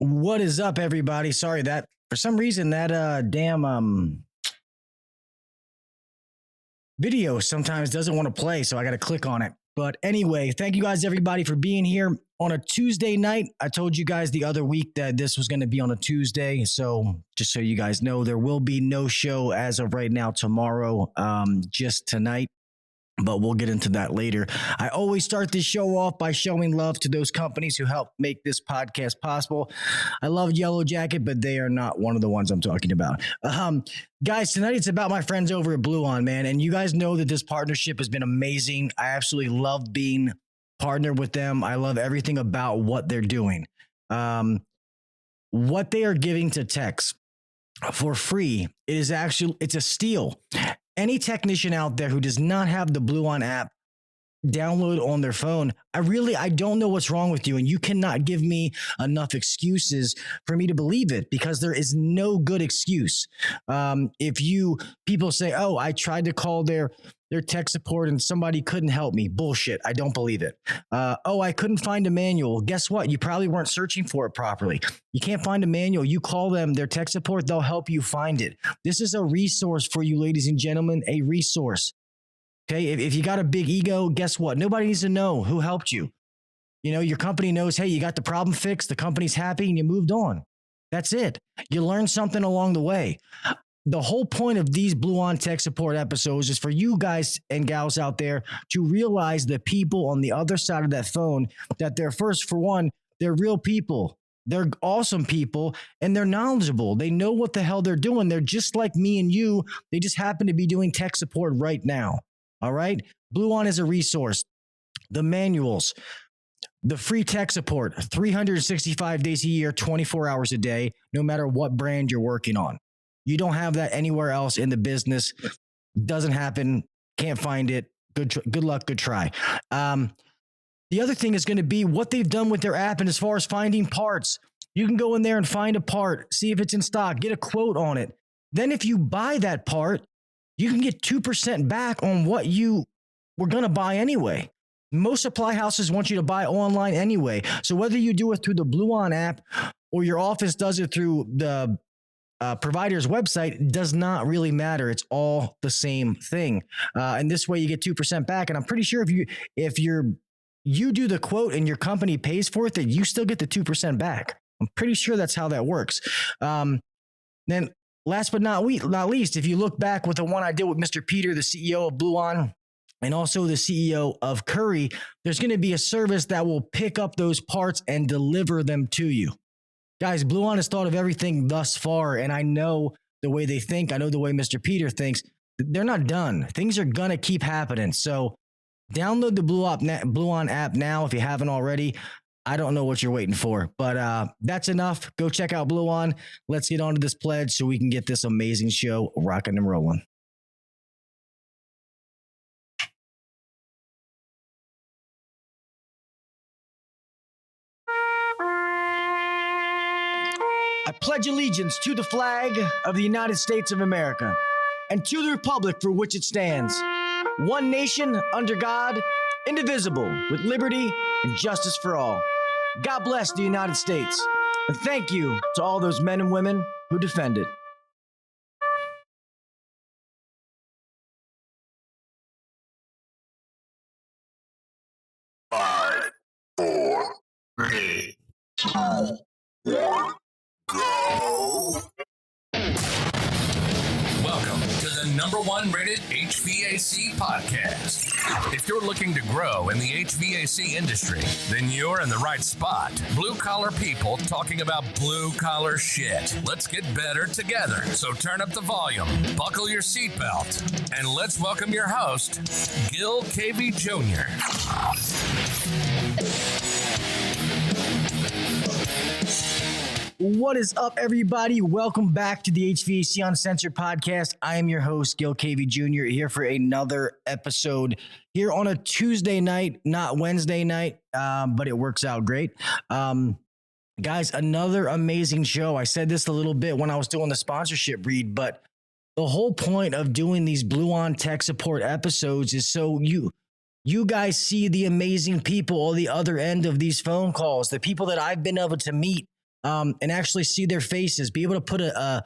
What is up, everybody? Sorry that for some reason that damn video sometimes doesn't want to play, so I got to click on it. But anyway, thank you guys, everybody, for being here on a Tuesday night. I told you guys the other week that this was going to be on a Tuesday, so just so you guys know, there will be no show as of right now tomorrow, just tonight. But we'll get into that later. I always start this show off by showing love to those companies who help make this podcast possible. I love Yellow Jacket, but they are not one of the ones I'm talking about. Guys, tonight it's about my friends over at Bluon, man. And you guys know that this partnership has been amazing. I absolutely love being partnered with them. I love everything about what they're doing. What they are giving to techs for free is actually, it's a steal. Any technician out there who does not have the Bluon app download on their phone, I don't know what's wrong with you. And you cannot give me enough excuses for me to believe it, because there is no good excuse. People say, oh, I tried to call their tech support and somebody couldn't help me. Bullshit. I don't believe it. Oh, I couldn't find a manual. Guess what? You probably weren't searching for it properly. You can't find a manual. You call them, their tech support, they'll help you find it. This is a resource for you, ladies and gentlemen, a resource. Okay. If you got a big ego, guess what? Nobody needs to know who helped you. You know, your company knows, hey, you got the problem fixed. The company's happy and you moved on. That's it. You learned something along the way. The whole point of these Bluon Tech Support episodes is for you guys and gals out there to realize the people on the other side of that phone, that they're they're real people. They're awesome people and they're knowledgeable. They know what the hell they're doing. They're just like me and you. They just happen to be doing tech support right now. All right. Bluon is a resource. The manuals, the free tech support, 365 days a year, 24 hours a day, no matter what brand you're working on. You don't have that anywhere else in the business. Doesn't happen. Can't find it. Good luck. Good try. The other thing is going to be what they've done with their app. And as far as finding parts, you can go in there and find a part, see if it's in stock, get a quote on it. Then if you buy that part, you can get 2% back on what you were going to buy anyway. Most supply houses want you to buy online anyway. So whether you do it through the Bluon app or your office does it through the provider's website, does not really matter. It's all the same thing. And this way you get 2% back. And I'm pretty sure if you do the quote and your company pays for it, that you still get the 2% back. I'm pretty sure that's how that works. Then last but not least, if you look back with the one I did with Mr. Peter, the CEO of Bluon, and also the CEO of Curry, there's going to be a service that will pick up those parts and deliver them to you. Guys, Bluon has thought of everything thus far, and I know the way they think. I know the way Mr. Peter thinks. They're not done. Things are going to keep happening. So download the Bluon app now if you haven't already. I don't know what you're waiting for, but that's enough. Go check out Bluon. Let's get on to this pledge so we can get this amazing show rocking and rolling. I pledge allegiance to the flag of the United States of America and to the republic for which it stands, one nation under God, indivisible, with liberty and justice for all. God bless the United States, and thank you to all those men and women who defend it. Five, four, three, two, one. Go! Welcome to the #1 rated HVAC podcast. If you're looking to grow in the HVAC industry, then you're in the right spot. Blue collar people talking about blue collar shit. Let's get better together. So turn up the volume, buckle your seatbelt, and let's welcome your host, Gil KV Jr. What is up, everybody? Welcome back to the HVAC Uncensored Podcast. I am your host, Gil KV Jr., here for another episode here on a Tuesday night, not Wednesday night, but it works out great. Guys, another amazing show. I said this a little bit when I was doing the sponsorship read, but the whole point of doing these Bluon Tech Support episodes is so you guys see the amazing people on the other end of these phone calls, the people that I've been able to meet and actually see their faces, be able to put a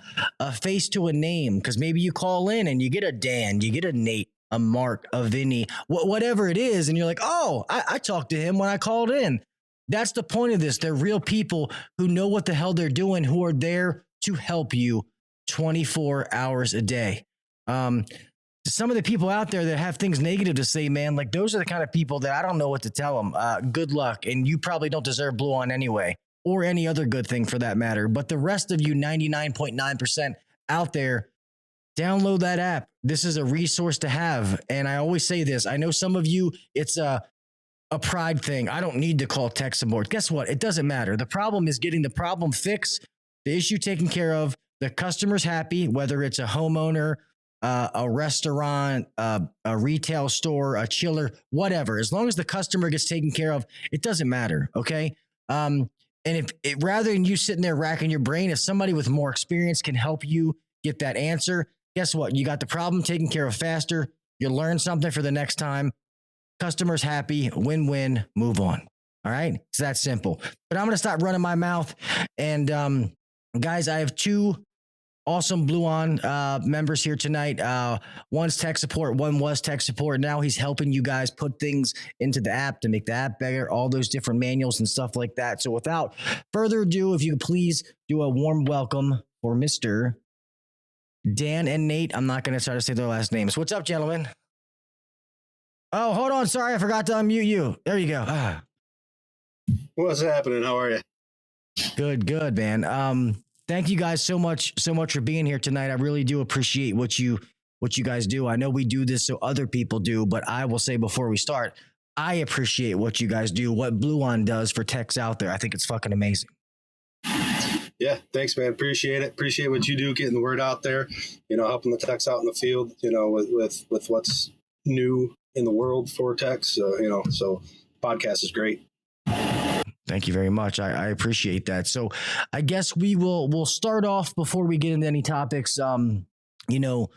face to a name. Cause maybe you call in and you get a Dan, you get a Nate, a Mark, a Vinny, whatever it is. And you're like, oh, I talked to him when I called in. That's the point of this. They're real people who know what the hell they're doing, who are there to help you 24 hours a day. Some of the people out there that have things negative to say, man, like those are the kind of people that I don't know what to tell them. Good luck. And you probably don't deserve Bluon anyway, or any other good thing for that matter. But the rest of you, 99.9% out there, download that app. This is a resource to have. And I always say this. I know some of you, it's a pride thing. I don't need to call tech support. Guess what? It doesn't matter. The problem is getting the problem fixed, the issue taken care of, the customer's happy, whether it's a homeowner, a restaurant, a retail store, a chiller, whatever. As long as the customer gets taken care of, it doesn't matter. Okay. And rather than you sitting there racking your brain, if somebody with more experience can help you get that answer, guess what? You got the problem taken care of faster. You learn something for the next time. Customers happy, win-win, move on. All right. It's that simple. But I'm going to stop running my mouth. And guys, I have two awesome Bluon members here tonight. One's tech support, one was tech support. Now he's helping you guys put things into the app to make the app better, all those different manuals and stuff like that. So without further ado, if you could please do a warm welcome for Mr. Dan and Nate. I'm not going to try to say their last names. What's up, gentlemen? Oh, hold on. Sorry, I forgot to unmute you. There you go. What's happening? How are you? Good, man. Thank you guys so much for being here tonight. I really do appreciate what you guys do. I know we do this so other people do, but I will say before we start, I appreciate what you guys do, what Bluon does for techs out there. I think it's fucking amazing. Yeah, thanks, man. Appreciate it. Appreciate what you do, getting the word out there, helping the techs out in the field, with what's new in the world for techs. So podcast is great. Thank you very much. I appreciate that. So I guess we'll start off before we get into any topics, let the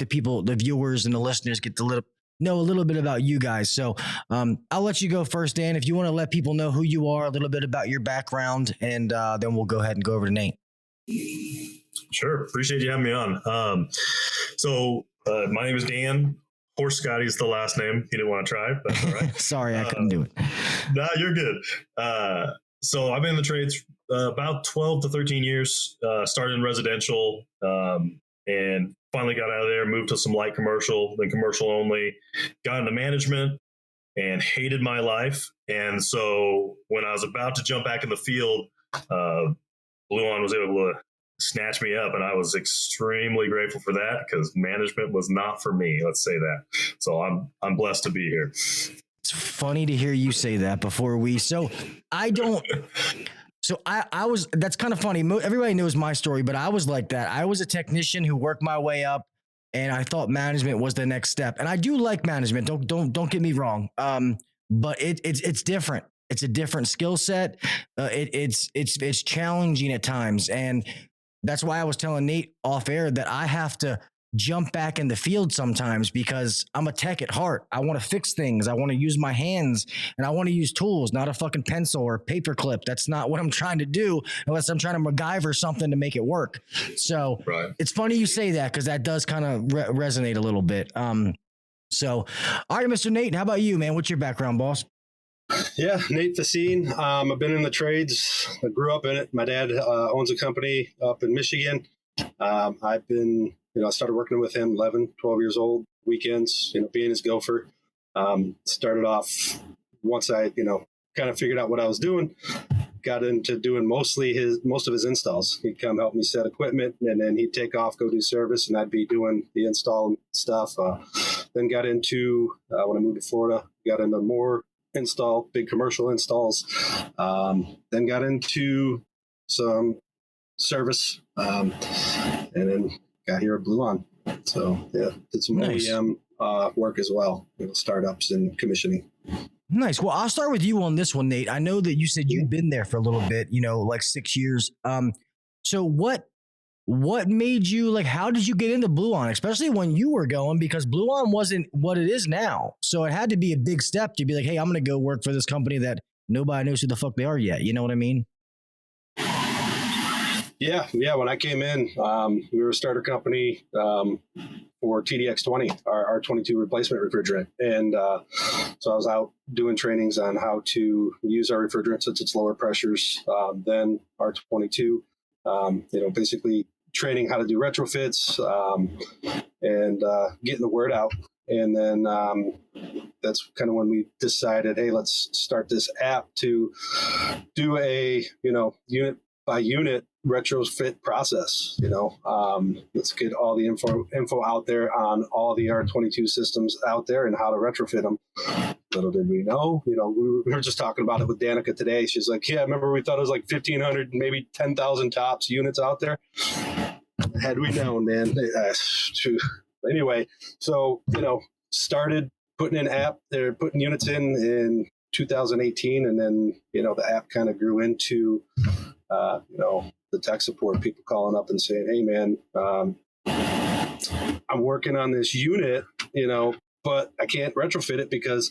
people, the viewers and the listeners get to know a little bit about you guys. So I'll let you go first, Dan, if you want to let people know who you are, a little bit about your background, and then we'll go ahead and go over to Nate. Sure. Appreciate you having me on. My name is Dan. Horstkotte is the last name. You didn't want to try, but all right. Sorry, I couldn't do it. Nah, you're good. So I've been in the trades about 12 to 13 years. Started in residential and finally got out of there, moved to some light commercial, then commercial only, got into management and hated my life. And so when I was about to jump back in the field, Bluon was able to snatch me up, and I was extremely grateful for that because management was not for me. Let's say that. So I'm blessed to be here. It's funny to hear you say that before I was, that's kind of funny. Everybody knows my story, but I was like that. I was a technician who worked my way up, and I thought management was the next step. And I do like management. Don't get me wrong. But it's different. It's a different skill set. It's challenging at times. And that's why I was telling Nate off air that I have to jump back in the field sometimes because I'm a tech at heart. I want to fix things. I want to use my hands and I want to use tools, not a fucking pencil or paper clip. That's not what I'm trying to do unless I'm trying to MacGyver something to make it work. So It's funny you say that because that does kind of resonate a little bit. All right, Mr. Nate, how about you, man? What's your background, boss? Yeah, Nate Facine. I've been in the trades. I grew up in it. My dad owns a company up in Michigan. I've been, I started working with him 11, 12 years old, weekends, being his gopher. Started off once I, kind of figured out what I was doing, got into doing most of his installs. He'd come help me set equipment and then he'd take off, go do service, and I'd be doing the install stuff. Then got into, when I moved to Florida, got into more big commercial installs, then got into some service, and then got here at Bluon. So yeah, did some OEM work as well, startups and commissioning. Nice. Well, I'll start with you on this one, Nate. I know that you said you've been there for a little bit, like 6 years. So what made you, how did you get into Bluon, especially when you were going, because Bluon wasn't what it is now. So it had to be a big step to be like, hey, I'm going to go work for this company that nobody knows who the fuck they are yet. You know what I mean? Yeah. When I came in, we were a starter company for TDX20, our 22 replacement refrigerant. And so I was out doing trainings on how to use our refrigerant since it's lower pressures than our 22. Basically training how to do retrofits and getting the word out. And then that's kind of when we decided, hey, let's start this app to do a, unit by unit retrofit process. Let's get all the info out there on all the R22 systems out there and how to retrofit them. Little did we know, we were just talking about it with Danica today. She's like, yeah, I remember we thought it was like 1,500, maybe 10,000 tops units out there. Had we known, man. Anyway, so, started putting units in 2018. And then, the app kind of grew into, the tech support, people calling up and saying, hey, man, I'm working on this unit, but I can't retrofit it because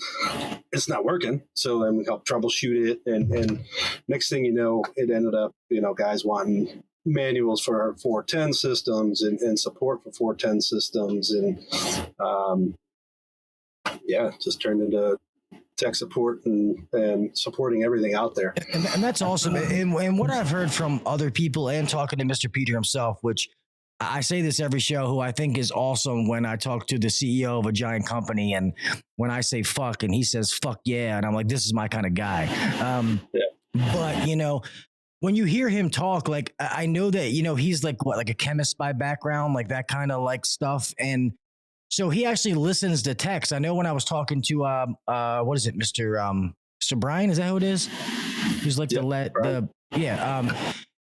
it's not working. So then we help troubleshoot it. And next thing you know, it ended up, guys wanting manuals for our 410 systems and support for 410 systems. And just turned into tech support and supporting everything out there. And that's awesome. And what I've heard from other people and talking to Mr. Peter himself, which I say this every show, who I think is awesome when I talk to the CEO of a giant company. And when I say fuck and he says, fuck yeah. And I'm like, this is my kind of guy. But, when you hear him talk, like, I know that, he's like a chemist by background, like that kind of like stuff. And so he actually listens to text. I know when I was talking to, what is it, Mr. Brian? Is that who it is? He's like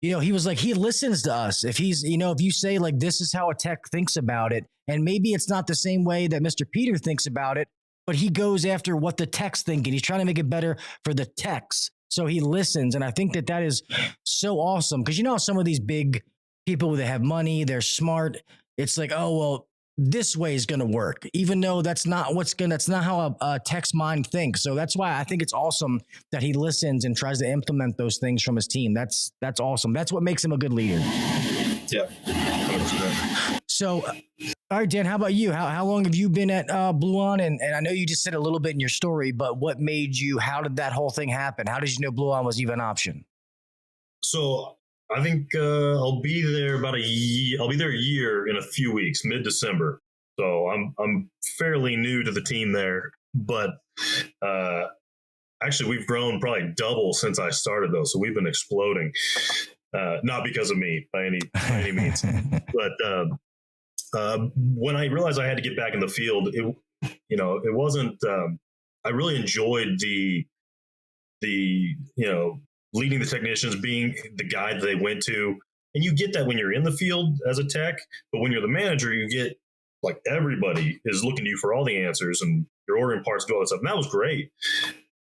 he was like, he listens to us. If he's, if you say like, this is how a tech thinks about it, and maybe it's not the same way that Mr. Peter thinks about it, but he goes after what the tech's thinking. He's trying to make it better for the techs. So he listens. And I think that is so awesome. Cause some of these big people that have money, they're smart. It's like, oh, well, this way is going to work, even though that's not how a tech's mind thinks. So that's why I think it's awesome that he listens and tries to implement those things from his team. That's awesome. That's what makes him a good leader. Yeah. 100%. So, all right, Dan, how about you? How long have you been at Bluon? And I know you just said a little bit in your story, but how did that whole thing happen? How did you know Bluon was even an option? So I think I'll be there about a year. I'll be there a year in a few weeks, mid-December. So I'm fairly new to the team there, but actually we've grown probably double since I started though. So we've been exploding, not because of me by any means, but when I realized I had to get back in the field, it wasn't. I really enjoyed the leading the technicians, being the guy that they went to. And you get that when you're in the field as a tech, but when you're the manager, you get like everybody is looking to you for all the answers and you're ordering parts, do all that stuff. And that was great.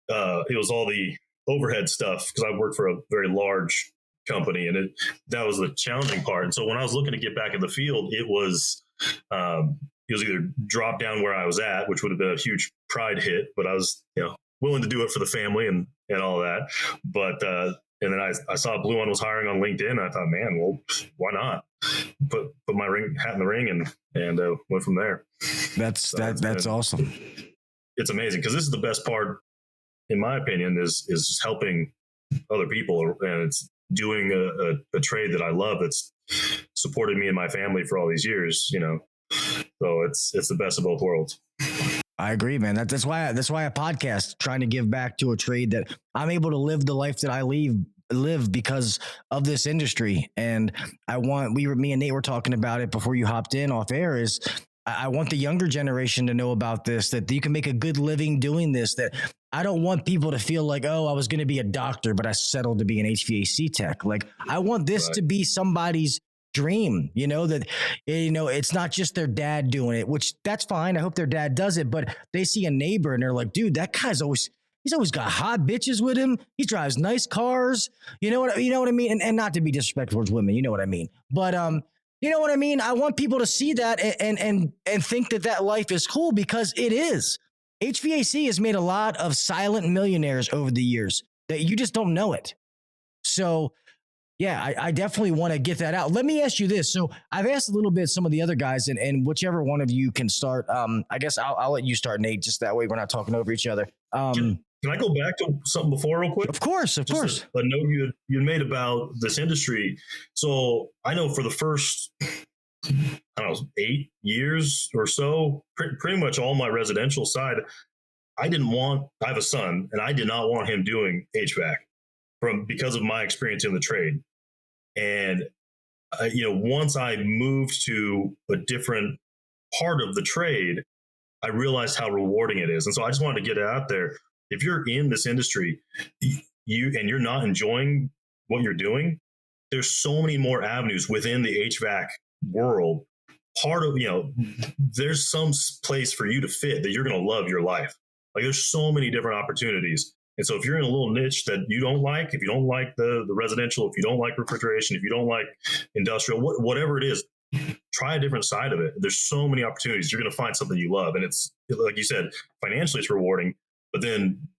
It was all the overhead stuff because I worked for a very large company and that was the challenging part. And so when I was looking to get back in the field, it was either drop down where I was at, which would have been a huge pride hit, but I was, willing to do it for the family and all that. But, and then I saw Bluon was hiring on LinkedIn. And I thought, man, well, why not put my hat in the ring and went from there. That's awesome. It's amazing because this is the best part, in my opinion, is just helping other people, and it's doing a trade that I love that's supported me and my family for all these years. So it's the best of both worlds. I agree, man. That's why I podcast, trying to give back to a trade that I'm able to live the life that I live because of this industry. And me and Nate were talking about it before you hopped in off air, is I want the younger generation to know about this, that you can make a good living doing this, that I don't want people to feel like, oh, I was going to be a doctor, but I settled to be an HVAC tech. Like, I want this to be somebody's dream, that, it's not just their dad doing it, which that's fine. I hope their dad does it, but they see a neighbor and they're like, dude, that guy's he's always got hot bitches with him. He drives nice cars. You know what I mean? And not to be disrespectful towards women, you know what I mean? But, you know what I mean? I want people to see that and think that life is cool, because it is. HVAC has made a lot of silent millionaires over the years that you just don't know it. So Yeah, I definitely want to get that out. Let me ask you this. So I've asked a little bit some of the other guys, and whichever one of you can start. I guess I'll let you start, Nate. Just that way we're not talking over each other. Can I go back to something before real quick? Of course. A note you made about this industry. So I know for the first, 8 years or so, pretty much all my residential side, I have a son, and I did not want him doing HVAC because of my experience in the trade. And, once I moved to a different part of the trade, I realized how rewarding it is. And so I just wanted to get it out there. If you're in this industry, you're not enjoying what you're doing, there's so many more avenues within the HVAC world. There's some place for you to fit that you're going to love your life. Like, there's so many different opportunities. And so if you're in a little niche that you don't like, if you don't like the residential, if you don't like refrigeration, if you don't like industrial, whatever it is, try a different side of it. There's so many opportunities. You're going to find something you love. And it's, like you said, financially it's rewarding. But then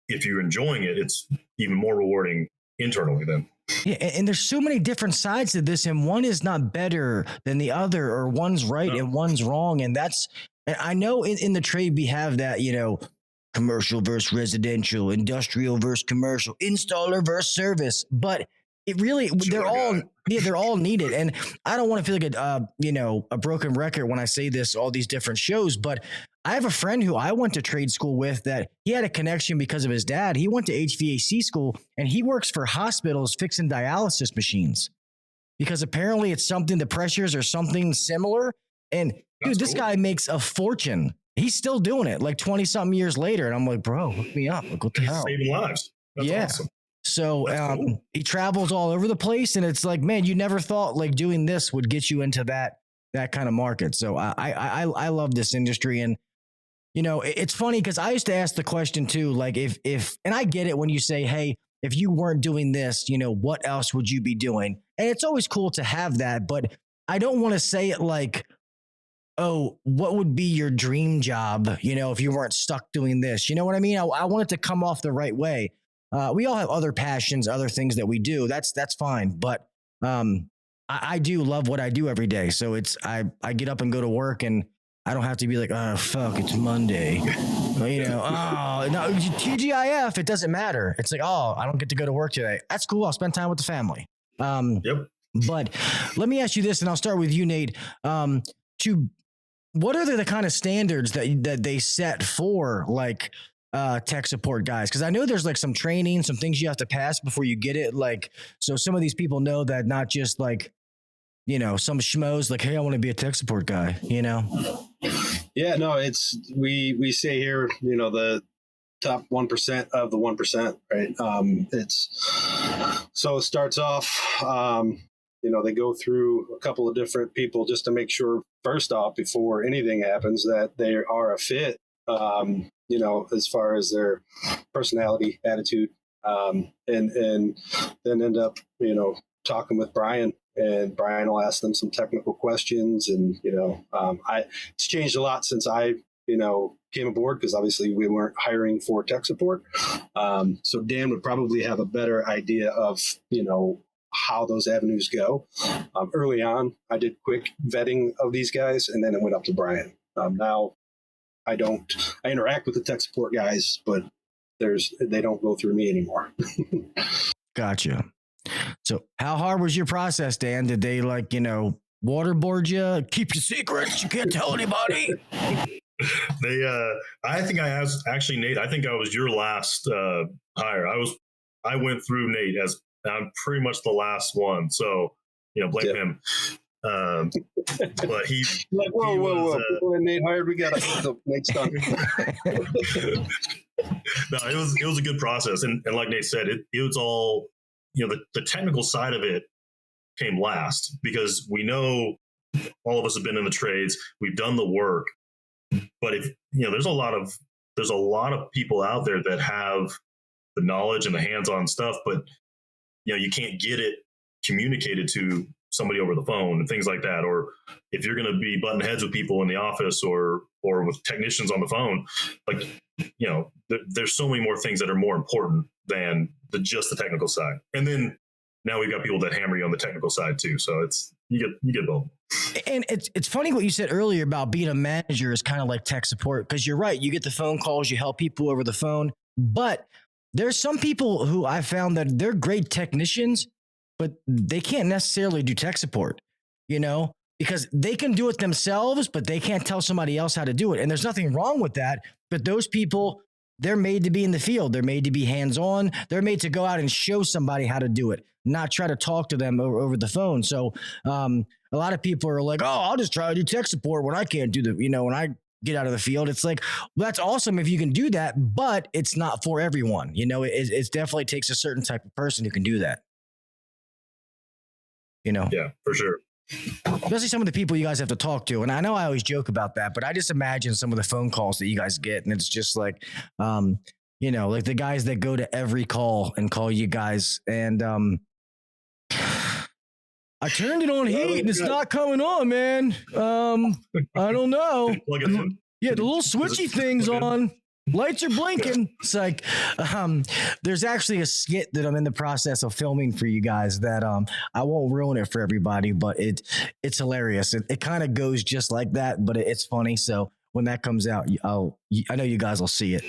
if you're enjoying it, it's even more rewarding internally then. Yeah, and there's so many different sides to this, and one is not better than the other, or one's right and one's wrong. And I know in the trade we have that, commercial versus residential, industrial versus commercial, installer versus service, but it really, they're all needed. And I don't want to feel like a broken record when I say this, all these different shows, but I have a friend who I went to trade school with that he had a connection because of his dad. He went to HVAC school and he works for hospitals fixing dialysis machines because apparently it's something, the pressures are something similar. And dude, this guy makes a fortune. He's still doing it like 20 something years later. And I'm like, bro, hook me up. Like, what the hell? Saving lives. That's awesome. So cool. He travels all over the place, and it's like, man, you never thought like doing this would get you into that kind of market. So I love this industry. And, it's funny because I used to ask the question too, like if, and I get it when you say, hey, if you weren't doing this, what else would you be doing? And it's always cool to have that, but I don't want to say it like, oh, what would be your dream job? If you weren't stuck doing this, you know what I mean? I want it to come off the right way. We all have other passions, other things that we do. That's fine. But I do love what I do every day. So I get up and go to work, and I don't have to be like, oh, fuck, it's Monday. Oh, no, TGIF, it doesn't matter. It's like, oh, I don't get to go to work today. That's cool. I'll spend time with the family. Yep. But let me ask you this, and I'll start with you, Nate. What are the kind of standards that they set for like tech support guys? Because I know there's like some training, some things you have to pass before you get it. Like, so some of these people know that not just like, some schmoes like, hey, I want to be a tech support guy, Yeah, no, we say here, the top 1% of the 1%, right? So it starts off, they go through a couple of different people just to make sure, first off, before anything happens, that they are a fit, as far as their personality, attitude, and then end up, talking with Brian, and Brian will ask them some technical questions. And, it's changed a lot since I, came aboard, because obviously we weren't hiring for tech support. So Dan would probably have a better idea of, how those avenues go. Early on, I did quick vetting of these guys, and then it went up to Brian. Now I interact with the tech support guys, but they don't go through me anymore. Gotcha. So how hard was your process, Dan? Did they waterboard you? Keep your secrets. You can't tell anybody. I think I asked, actually, Nate, I think I was your last hire. I went through Nate as I'm pretty much the last one. So, blame him. But he like, whoa. People that Nate hired, we got to Nate's done. No, it was a good process. And like Nate said, it was all, the technical side of it came last, because we know all of us have been in the trades. We've done the work. But if there's a lot of people out there that have the knowledge and the hands-on stuff, but you can't get it communicated to somebody over the phone and things like that. Or if you're going to be butting heads with people in the office or with technicians on the phone, like, there's so many more things that are more important than just the technical side. And then now we've got people that hammer you on the technical side too. So you get both. And it's funny what you said earlier about being a manager is kind of like tech support, because you're right. You get the phone calls, you help people over the phone, but there's some people who I found that they're great technicians, but they can't necessarily do tech support, because they can do it themselves, but they can't tell somebody else how to do it. And there's nothing wrong with that. But those people, they're made to be in the field. They're made to be hands-on. They're made to go out and show somebody how to do it, not try to talk to them over the phone. So a lot of people are like, oh, I'll just try to do tech support when I can't do when I get out of the field. It's like, well, that's awesome if you can do that, but it's not for everyone. It definitely takes a certain type of person who can do that. Yeah, for sure. Especially some of the people you guys have to talk to. And I know I always joke about that, but I just imagine some of the phone calls that you guys get. And it's just like, like the guys that go to every call and call you guys. And I turned it on heat and it's not coming on, man. I don't know. Yeah, the little switchy thing's on. Lights are blinking. It's like, there's actually a skit that I'm in the process of filming for you guys that I won't ruin it for everybody, but it's hilarious. It kind of goes just like that, but it's funny. So when that comes out, I know you guys will see it.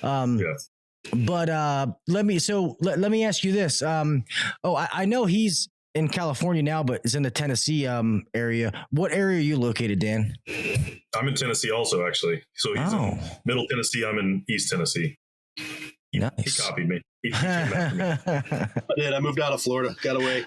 Yes. But let me ask you this. I know he's in California now, but is in the Tennessee area. What area are you located, Dan? I'm in Tennessee also, actually. So he's in Middle Tennessee. I'm in East Tennessee. He copied me. He came after me. I did. I moved out of Florida. Got away.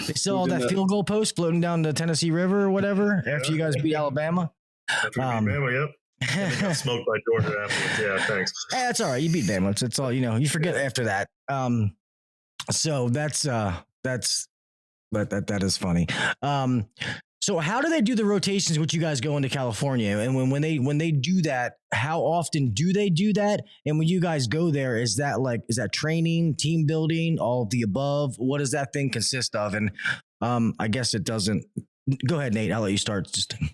They saw that field goal post floating down the Tennessee River or whatever after you guys beat Alabama. After we beat Bama, yep. And got smoked by Georgia afterwards. Yeah, thanks. That's all right. You beat Bama. It's all, you forget after that. So that is funny. So how do they do the rotations with you guys going to California? And when they do that, how often do they do that? And when you guys go there, is that training, team building, all of the above? What does that thing consist of? And I guess it doesn't. Go ahead, Nate. I'll let you start.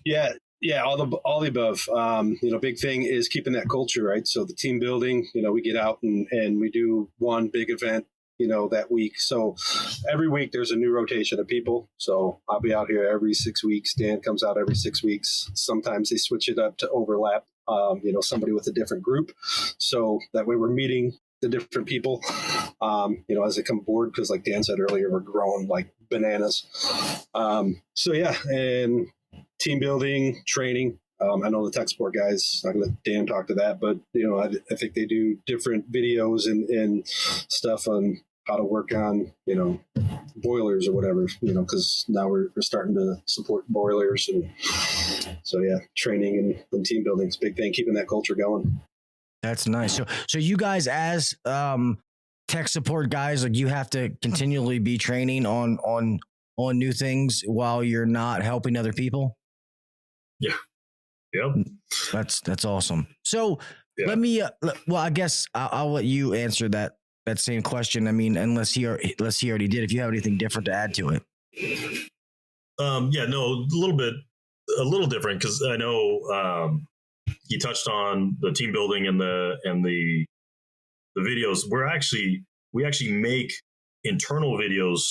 Yeah, all the above. Big thing is keeping that culture, right? So the team building, we get out and we do one big event, that week. So every week there's a new rotation of people. So I'll be out here every 6 weeks. Dan comes out every 6 weeks. Sometimes they switch it up to overlap, somebody with a different group. So that way we're meeting the different people, as they come aboard. Because like Dan said earlier, we're growing like bananas. And team building, training. I know the tech support guys, I'm going to let Dan talk to that, but, I think they do different videos and stuff on how to work on, boilers or whatever, because now we're starting to support boilers. And so, training and team building is a big thing, keeping that culture going. That's nice. So you guys as tech support guys, like you have to continually be training on new things while you're not helping other people? Yeah. Yep. That's awesome. So let me, I guess I'll let you answer that same question. I mean, unless he already did, if you have anything different to add to it. A little different. Cause I know, he touched on the team building and the videos. We actually make internal videos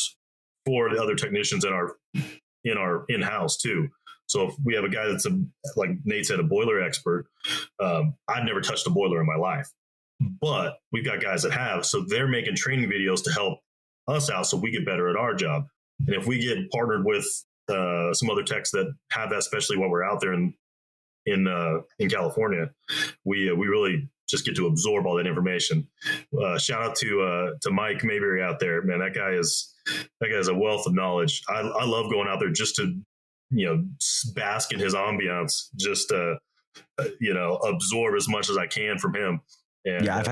for the other technicians in our in-house too. So if we have a guy that's like Nate said, a boiler expert, I've never touched a boiler in my life, but we've got guys that have, so they're making training videos to help us out so we get better at our job. And if we get partnered with some other techs that have that, especially while we're out there in California, we really just get to absorb all that information. Shout out to Mike Mayberry out there, man. That guy is a wealth of knowledge. I love going out there just to bask in his ambiance, just absorb as much as I can from him. And, I've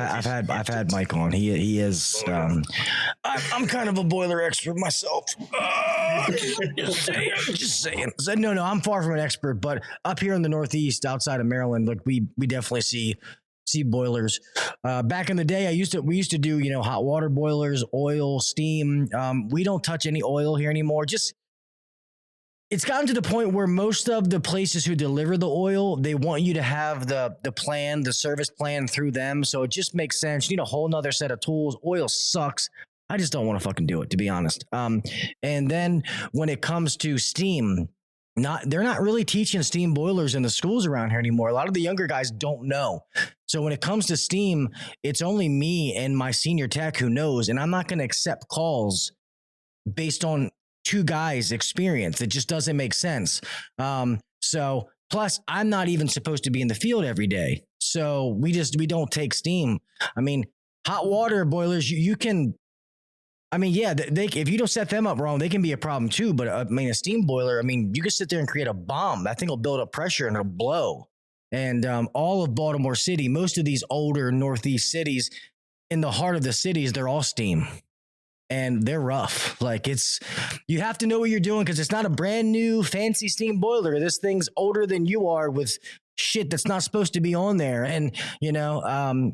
had Mike on. He is. I'm kind of a boiler expert myself. Just saying. So, no, I'm far from an expert, but up here in the Northeast, outside of Maryland, like we definitely see boilers. Back in the day, we used to do hot water boilers, oil, steam. We don't touch any oil here anymore. It's gotten to the point where most of the places who deliver the oil, they want you to have the service plan through them. So it just makes sense. You need a whole nother set of tools. Oil sucks. I just don't want to fucking do it, to be honest. And then when it comes to steam, they're not really teaching steam boilers in the schools around here anymore. A lot of the younger guys don't know. So when it comes to steam, it's only me and my senior tech who knows, and I'm not going to accept calls based on two guys' experience. It just doesn't make sense. So plus I'm not even supposed to be in the field every day. So we don't take steam. I mean, hot water boilers, you can, I mean, yeah, if you don't set them up wrong, they can be a problem too. But I mean, a steam boiler, I mean, you can sit there and create a bomb. That thing will build up pressure and it'll blow. And all of Baltimore City, most of these older Northeast cities, in the heart of the cities, they're all steam. And they're rough. Like you have to know what you're doing because it's not a brand new fancy steam boiler. This thing's older than you are with shit that's not supposed to be on there. And,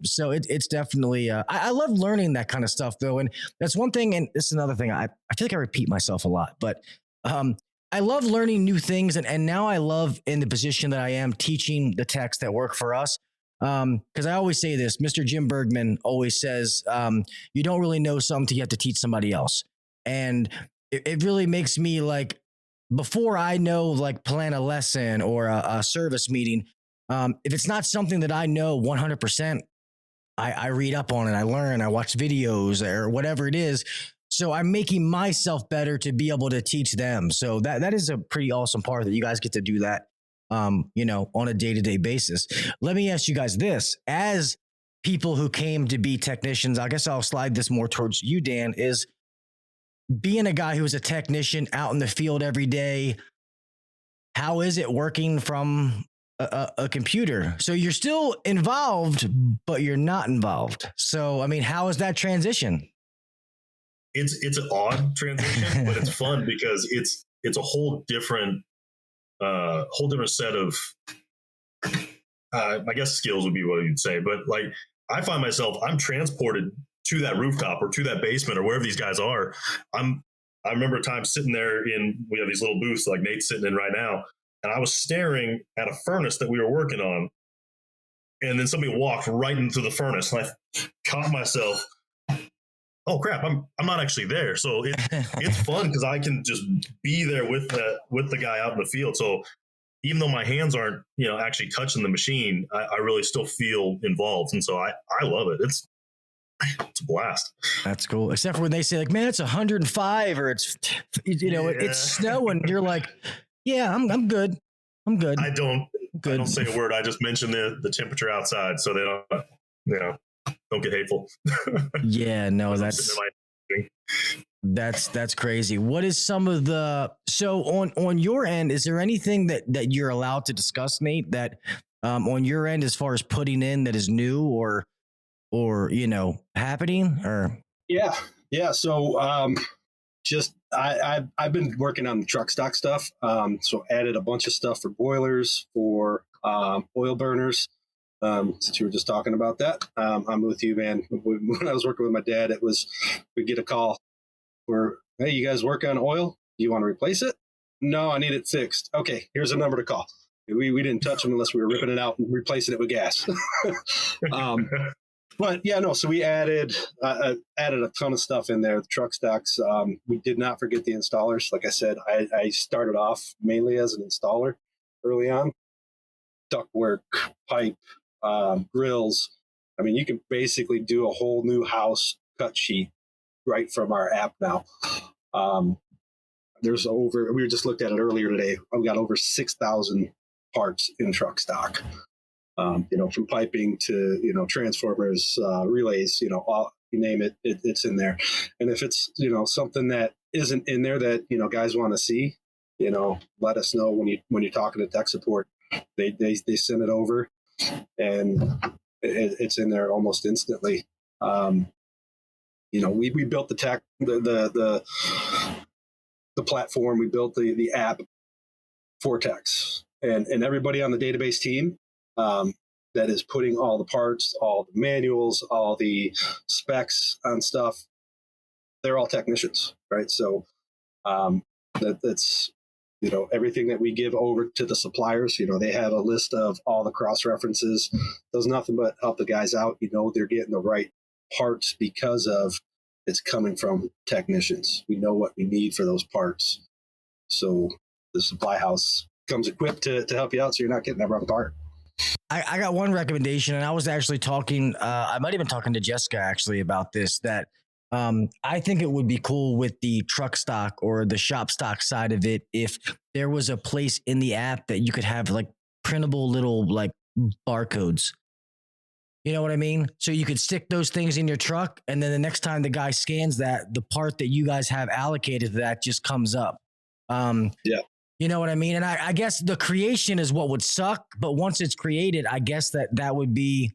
so it's definitely, I love learning that kind of stuff though. And that's one thing. And this is another thing. I feel like I repeat myself a lot, but I love learning new things. And now I love in the position that I am teaching the techs that work for us. Because I always say this, Mr. Jim Bergman always says, you don't really know something, you have to teach somebody else. And it really makes me like, before I know, like plan a lesson or a service meeting, if it's not something that I know 100%, I read up on it, I learn, I watch videos or whatever it is. So I'm making myself better to be able to teach them. So that is a pretty awesome part that you guys get to do that. On a day-to-day basis. Let me ask you guys this, as people who came to be technicians, I guess I'll slide this more towards you, Dan, is being a guy who's a technician out in the field every day. How is it working from a computer? So you're still involved, but you're not involved. So, I mean, how is that transition? It's an odd transition, but it's fun because it's a whole different set of, I guess skills would be what you'd say. But like, I find myself, I'm transported to that rooftop or to that basement or wherever these guys are. I remember a time sitting there we have these little booths like Nate's sitting in right now. And I was staring at a furnace that we were working on. And then somebody walked right into the furnace and I caught myself. Oh crap! I'm not actually there, so it's fun because I can just be there with the guy out in the field. So even though my hands aren't actually touching the machine, I really still feel involved, and so I love it. It's a blast. That's cool. Except for when they say like, "Man, it's 105," or it's it's snowing. You're like, "Yeah, I'm good. I'm good." I don't say a word. I just mention the temperature outside, so they don't get hateful. Yeah, no, that's crazy. What is some of so on your end, is there anything that you're allowed to discuss, Nate, that on your end as far as putting in that is new or happening or? Yeah. So I've been working on the truck stock stuff. So added a bunch of stuff for boilers, for oil burners. Since you were just talking about that, I'm with you, man. When I was working with my dad, we'd get a call where, hey, you guys work on oil? Do you want to replace it? No, I need it fixed. Okay, here's a number to call. We didn't touch them unless we were ripping it out and replacing it with gas. But yeah, no. So we added a ton of stuff in there. The truck stocks. We did not forget the installers. Like I said, I started off mainly as an installer early on. Ductwork, pipe. Grills. I mean, you can basically do a whole new house cut sheet right from our app now. We just looked at it earlier today. I've got over 6,000 parts in truck stock. From piping to transformers, relays. All, you name it, it's in there. And if it's something that isn't in there that guys want to see, let us know when you're talking to tech support. They send it over. And it's in there almost instantly. We built the tech, the platform. We built the app for techs, and everybody on the database team that is putting all the parts, all the manuals, all the specs on stuff. They're all technicians, right? So that's. Everything that we give over to the suppliers, they have a list of all the cross references. Does nothing but help the guys out. They're getting the right parts because of it's coming from technicians. We know what we need for those parts. So the supply house comes equipped to help you out, so you're not getting that wrong part. I got one recommendation, and I was actually talking, I might have been talking to Jessica actually about this, that I think it would be cool with the truck stock or the shop stock side of it if there was a place in the app that you could have like printable little like barcodes. You know what I mean? So you could stick those things in your truck, and then the next time the guy scans that, the part that you guys have allocated to that just comes up. Yeah. You know what I mean? And I guess the creation is what would suck, but once it's created, I guess that would be,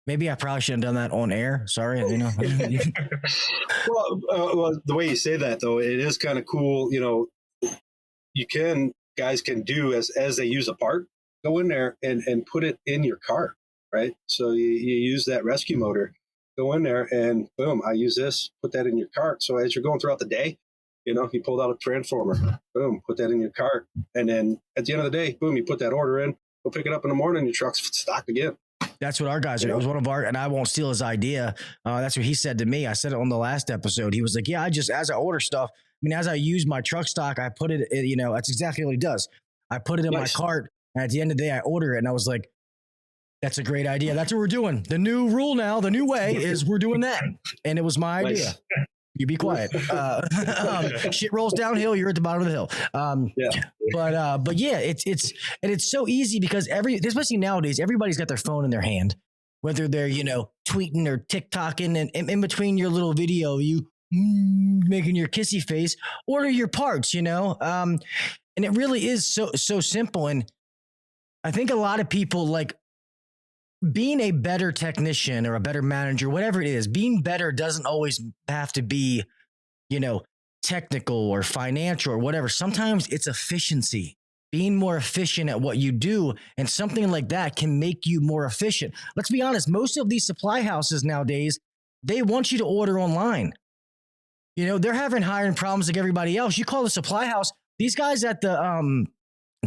maybe I probably shouldn't have done that on air. Sorry. You know. Well, the way you say that though, it is kind of cool. You know, guys can do as they use a part, go in there and put it in your car, right? So you use that rescue motor, go in there and boom, I use this, put that in your cart. So as you're going throughout the day, you know, you pulled out a transformer, boom, put that in your cart. And then at the end of the day, boom, you put that order in, go pick it up in the morning, your truck's stocked again. That's what our guys are. It was one of our, and I won't steal his idea. That's what he said to me. I said it on the last episode. He was like, yeah, as I order stuff, I mean, as I use my truck stock, I put it, you know, that's exactly what he does. I put it in my cart, and at the end of the day, I order it. And I was like, that's a great idea. That's what we're doing. The new rule now, the new way is we're doing that. And it was my idea. You be quiet. Shit rolls downhill. You're at the bottom of the hill. But yeah, it's so easy because especially nowadays, everybody's got their phone in their hand, whether they're, you know, tweeting or TikToking, and in between your little video, you making your kissy face, order your parts, you know? And it really is so simple. And I think a lot of people, like, being a better technician or a better manager, whatever it is, being better doesn't always have to be, you know, technical or financial or whatever. Sometimes it's efficiency, being more efficient at what you do. And something like that can make you more efficient. Let's be honest. Most of these supply houses nowadays, they want you to order online. You know, they're having hiring problems like everybody else. You call the supply house, these guys at the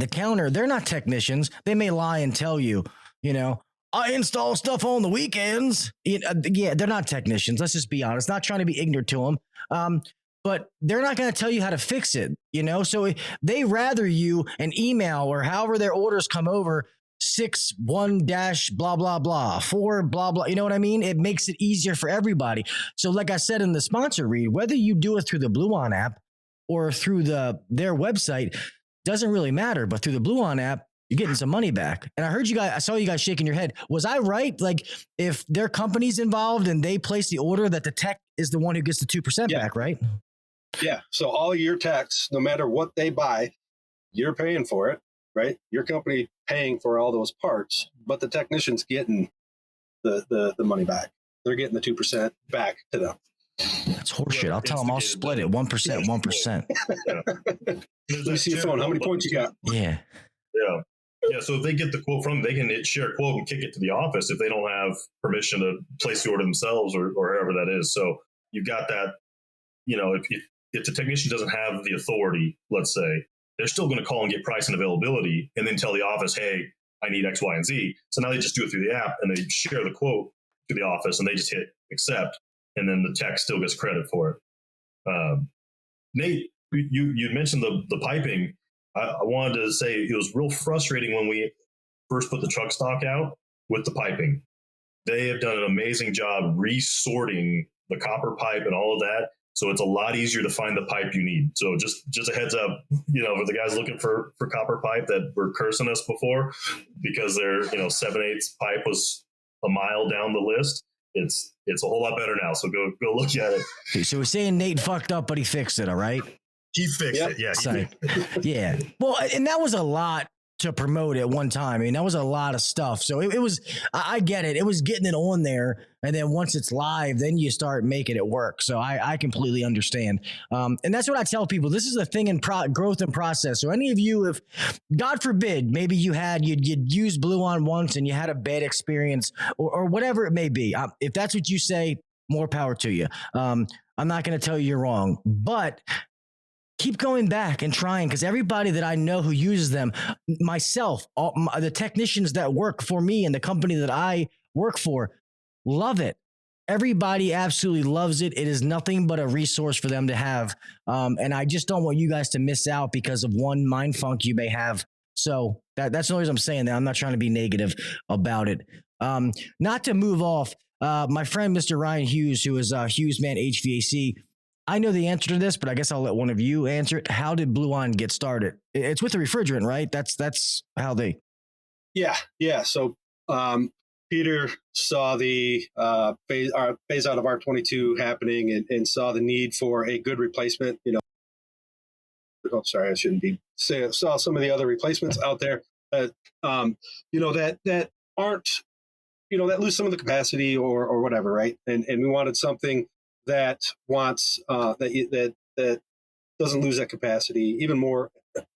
counter, they're not technicians. They may lie and tell you, you know, I install stuff on the weekends. Yeah, they're not technicians. Let's just be honest. Not trying to be ignorant to them. But they're not going to tell you how to fix it, you know? So they rather you an email or however their orders come over, 6-1- blah, blah, blah, 4, blah, blah. You know what I mean? It makes it easier for everybody. So like I said in the sponsor read, whether you do it through the Bluon app or through their website, doesn't really matter. But through the Bluon app, you're getting some money back. And I saw you guys shaking your head. Was I right? Like, if their company's involved and they place the order, that the tech is the one who gets the 2% back, right? Yeah. So all your techs, no matter what they buy, you're paying for it, right? Your company paying for all those parts, but the technician's getting the money back. They're getting the 2% back to them. That's horseshit. I'll tell them I'll split it 1%, 1%. Let me see your phone. How many points you got? Yeah. Yeah. Yeah, so if they get the quote from them, they can share a quote and kick it to the office if they don't have permission to place the order themselves or however that is. So you've got that, you know, if the technician doesn't have the authority, let's say, they're still going to call and get price and availability and then tell the office, hey, I need X, Y, and Z. So now they just do it through the app and they share the quote to the office and they just hit accept, and then the tech still gets credit for it. Nate, you mentioned the piping. I wanted to say it was real frustrating when we first put the truck stock out with the piping. They have done an amazing job resorting the copper pipe and all of that. So it's a lot easier to find the pipe you need. So just a heads up, you know, for the guys looking for copper pipe that were cursing us before because their, you know, 7/8 pipe was a mile down the list. It's a whole lot better now. So go look at it. So we're saying Nate fucked up, but he fixed it. All right. He fixed it. Yeah. Yeah. Well, and that was a lot to promote at one time. I mean, that was a lot of stuff. So it was, I get it. It was getting it on there. And then once it's live, then you start making it work. So I completely understand. And that's what I tell people. This is a thing in growth and process. So any of you, if God forbid, maybe you'd used Bluon once and you had a bad experience or whatever it may be. If that's what you say, more power to you. I'm not going to tell you you're wrong, but keep going back and trying, because everybody that I know who uses them, myself, the technicians that work for me and the company that I work for, love it. Everybody absolutely loves it. It is nothing but a resource for them to have. And I just don't want you guys to miss out because of one mind funk you may have. So that's the only reason I'm saying that. I'm not trying to be negative about it. Not to move off, my friend, Mr. Ryan Hughes, who is Hughes Man HVAC. I know the answer to this, but I guess I'll let one of you answer it. How did Bluon get started? It's with the refrigerant, right? That's how they. Yeah. So Peter saw the phase out of R22 happening and saw the need for a good replacement. Oh, sorry, I shouldn't be saying. Saw some of the other replacements out there that that aren't that lose some of the capacity or whatever, right? And we wanted something that wants that doesn't lose that capacity, even more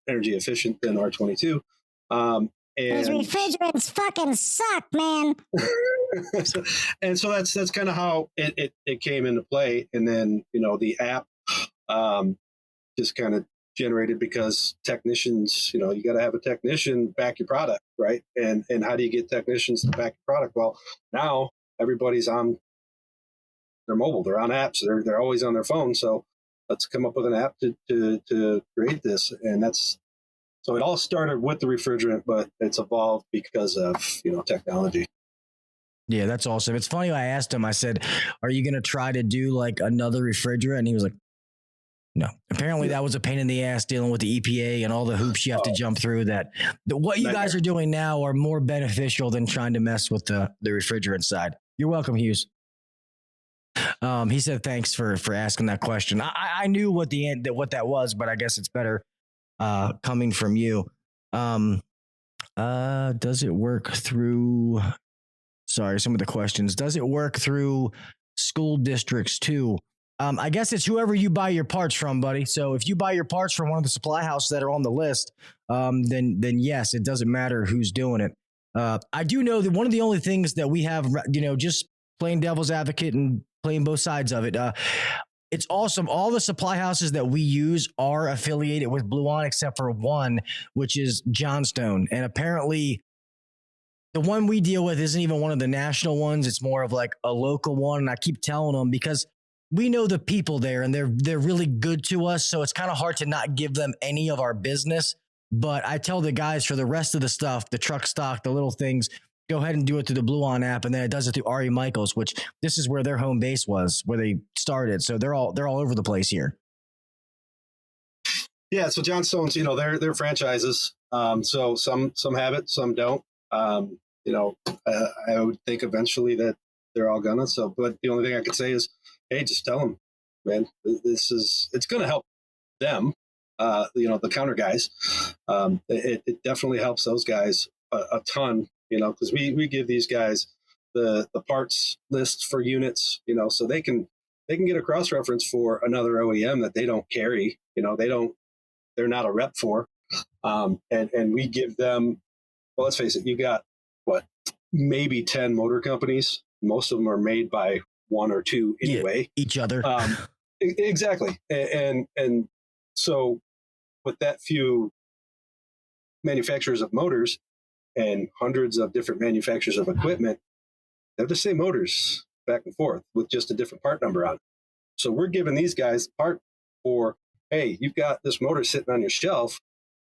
energy efficient than R22. Those refrigerants fucking suck, man. And so that's kind of how it came into play. And then, the app just kind of generated because technicians, you got to have a technician back your product, right? And how do you get technicians to back your product? Well, now everybody's on their mobile, they're on apps, they're always on their phone. So let's come up with an app to create this. And so it all started with the refrigerant, but it's evolved because of, technology. Yeah, that's awesome. It's funny. I asked him, I said, are you going to try to do like another refrigerant? And he was like, no. Apparently that was a pain in the ass dealing with the EPA and all the hoops you have to jump through what you guys are doing now are more beneficial than trying to mess with the refrigerant side. You're welcome, Hughes. He said, thanks for asking that question. I knew what that was, but I guess it's better coming from you. Does it work through, some of the questions. Does it work through school districts too? I guess it's whoever you buy your parts from, buddy. So if you buy your parts from one of the supply houses that are on the list, then yes, it doesn't matter who's doing it. I do know that one of the only things that we have, just playing devil's advocate and playing both sides of it. It's awesome. All the supply houses that we use are affiliated with Bluon, except for one, which is Johnstone. And apparently the one we deal with isn't even one of the national ones. It's more of like a local one. And I keep telling them because we know the people there and they're really good to us. So it's kind of hard to not give them any of our business. But I tell the guys for the rest of the stuff, the truck stock, the little things, go ahead and do it through the Bluon app. And then it does it through Ari Michaels, which this is where their home base was, where they started. So they're all over the place here. Yeah. So Johnstone's, they're franchises. So some have it, some don't. I would think eventually that they're all gonna. So, but the only thing I could say is, hey, just tell them, man, it's going to help them, the counter guys. It definitely helps those guys a ton, because we give these guys the parts lists for units, so they can get a cross reference for another OEM that they don't carry, they're not a rep for. And we give them, well, let's face it, you got maybe 10 motor companies. Most of them are made by one or two anyway. Yeah, each other. Exactly. And so with that few manufacturers of motors and hundreds of different manufacturers of equipment, they're the same motors back and forth with just a different part number on it. So we're giving these guys part for, hey, you've got this motor sitting on your shelf,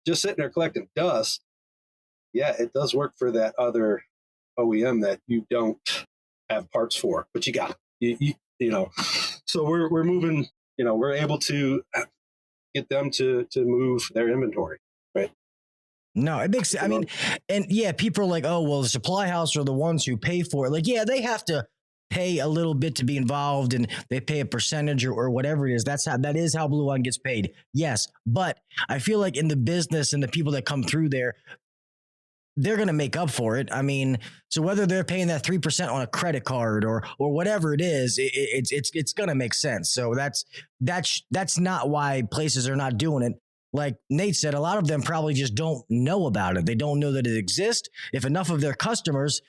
just sitting there collecting dust. Yeah, it does work for that other OEM that you don't have parts for, but you got it. So we're moving, we're able to get them to move their inventory, right? No, it makes, I mean, and yeah, people are like, oh, well, the supply house are the ones who pay for it. Like, yeah, they have to pay a little bit to be involved and they pay a percentage or whatever it is. That is how Bluon gets paid. Yes. But I feel like in the business and the people that come through there, they're going to make up for it. I mean, so whether they're paying that 3% on a credit card or whatever it is, it's going to make sense. So that's not why places are not doing it. Like Nate said, a lot of them probably just don't know about it. They don't know that it exists. If enough of their customers,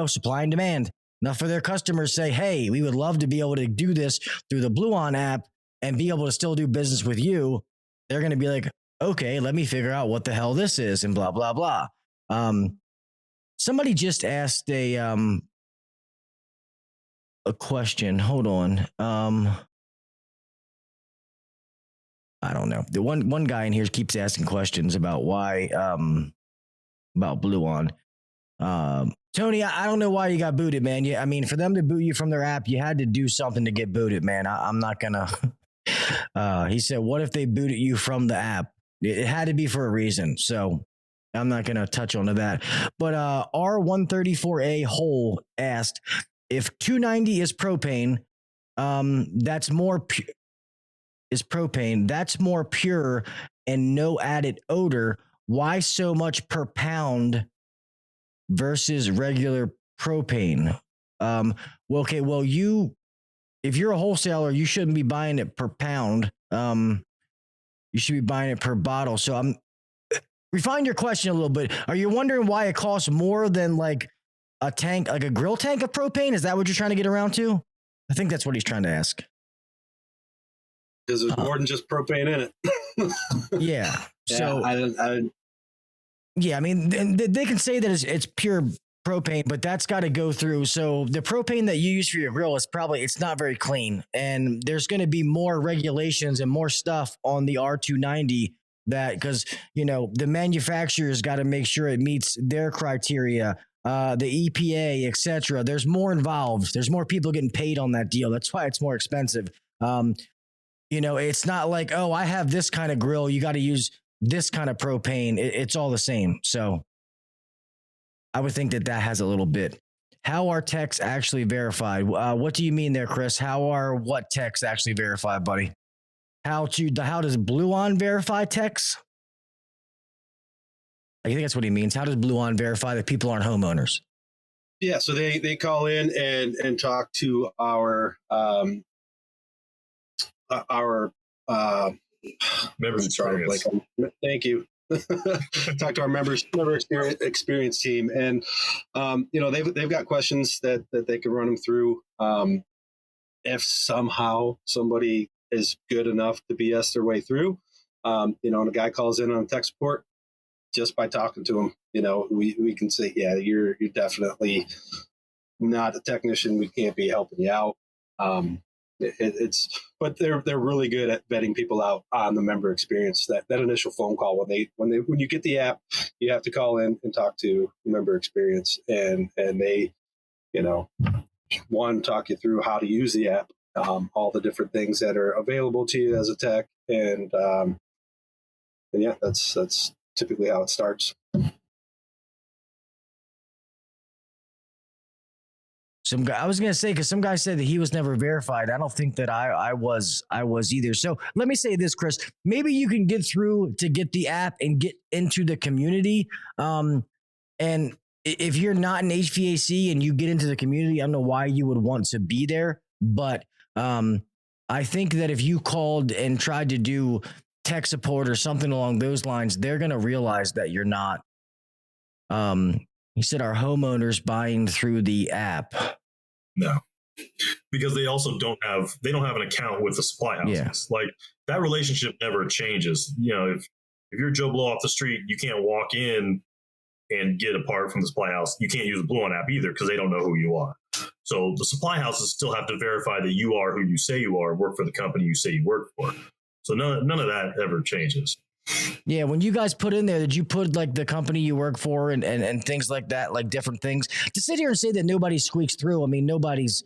supply and demand, enough of their customers say, hey, we would love to be able to do this through the Bluon app and be able to still do business with you, they're going to be like, okay, let me figure out what the hell this is and blah, blah, blah. Somebody just asked a question. Hold on. I don't know. The one guy in here keeps asking questions about why about Bluon. Tony, I don't know why you got booted, man. Yeah, I mean, for them to boot you from their app, you had to do something to get booted, man. I'm not gonna. He said, "What if they booted you from the app?" It had to be for a reason. So I'm not gonna touch on that. But R134A Hole asked if 290 is propane. That's more is propane. That's more pure and no added odor. Why so much per pound versus regular propane? Okay. Well, if you're a wholesaler, you shouldn't be buying it per pound. You should be buying it per bottle. So refine your question a little bit. Are you wondering why it costs more than like a tank, like a grill tank of propane? Is that what you're trying to get around to? I think that's what he's trying to ask. Because there's more than just propane in it. Yeah. So yeah, I mean, they can say that it's pure propane, but that's got to go through. So the propane that you use for your grill it's not very clean. And there's going to be more regulations and more stuff on the R290 because, the manufacturer's got to make sure it meets their criteria, the EPA, etc. There's more involved. There's more people getting paid on that deal. That's why it's more expensive. It's not like, oh, I have this kind of grill. You got to use this kind of propane. It's all the same. So I would think that has a little bit. How are techs actually verified? What do you mean there, Chris? How are what techs actually verified, buddy? How does Bluon verify techs? I think that's what he means. How does Bluon verify that people aren't homeowners? Yeah, so they call in and talk to our members experience. Thank you. Talk to our member experience team, and they've got questions that they can run them through. If somehow somebody is good enough to BS their way through, and a guy calls in on tech support, just by talking to him, we can say, yeah, you're definitely not a technician. We can't be helping you out. But they're really good at vetting people out on the member experience. That initial phone call when you get the app, you have to call in and talk to member experience, and they, talk you through how to use the app, all the different things that are available to you as a tech, and yeah, that's typically how it starts. I was going to say, because some guy said that he was never verified. I don't think that I was either. So let me say this, Chris, maybe you can get through to get the app and get into the community. And if you're not in HVAC and you get into the community, I don't know why you would want to be there. But I think that if you called and tried to do tech support or something along those lines, they're going to realize that you're not. He said, our homeowners buying through the app. No, because they also don't have an account with the supply houses. Yeah. Like that relationship never changes. If you're Joe Blow off the street, you can't walk in and get a part from the supply house. You can't use the Bluon app either because they don't know who you are. So the supply houses still have to verify that you are who you say you are, work for the company you say you work for. So none of that ever changes. Yeah, when you guys put in there, did you put like the company you work for and things like that, like different things? To sit here and say that nobody squeaks through, I mean, nobody's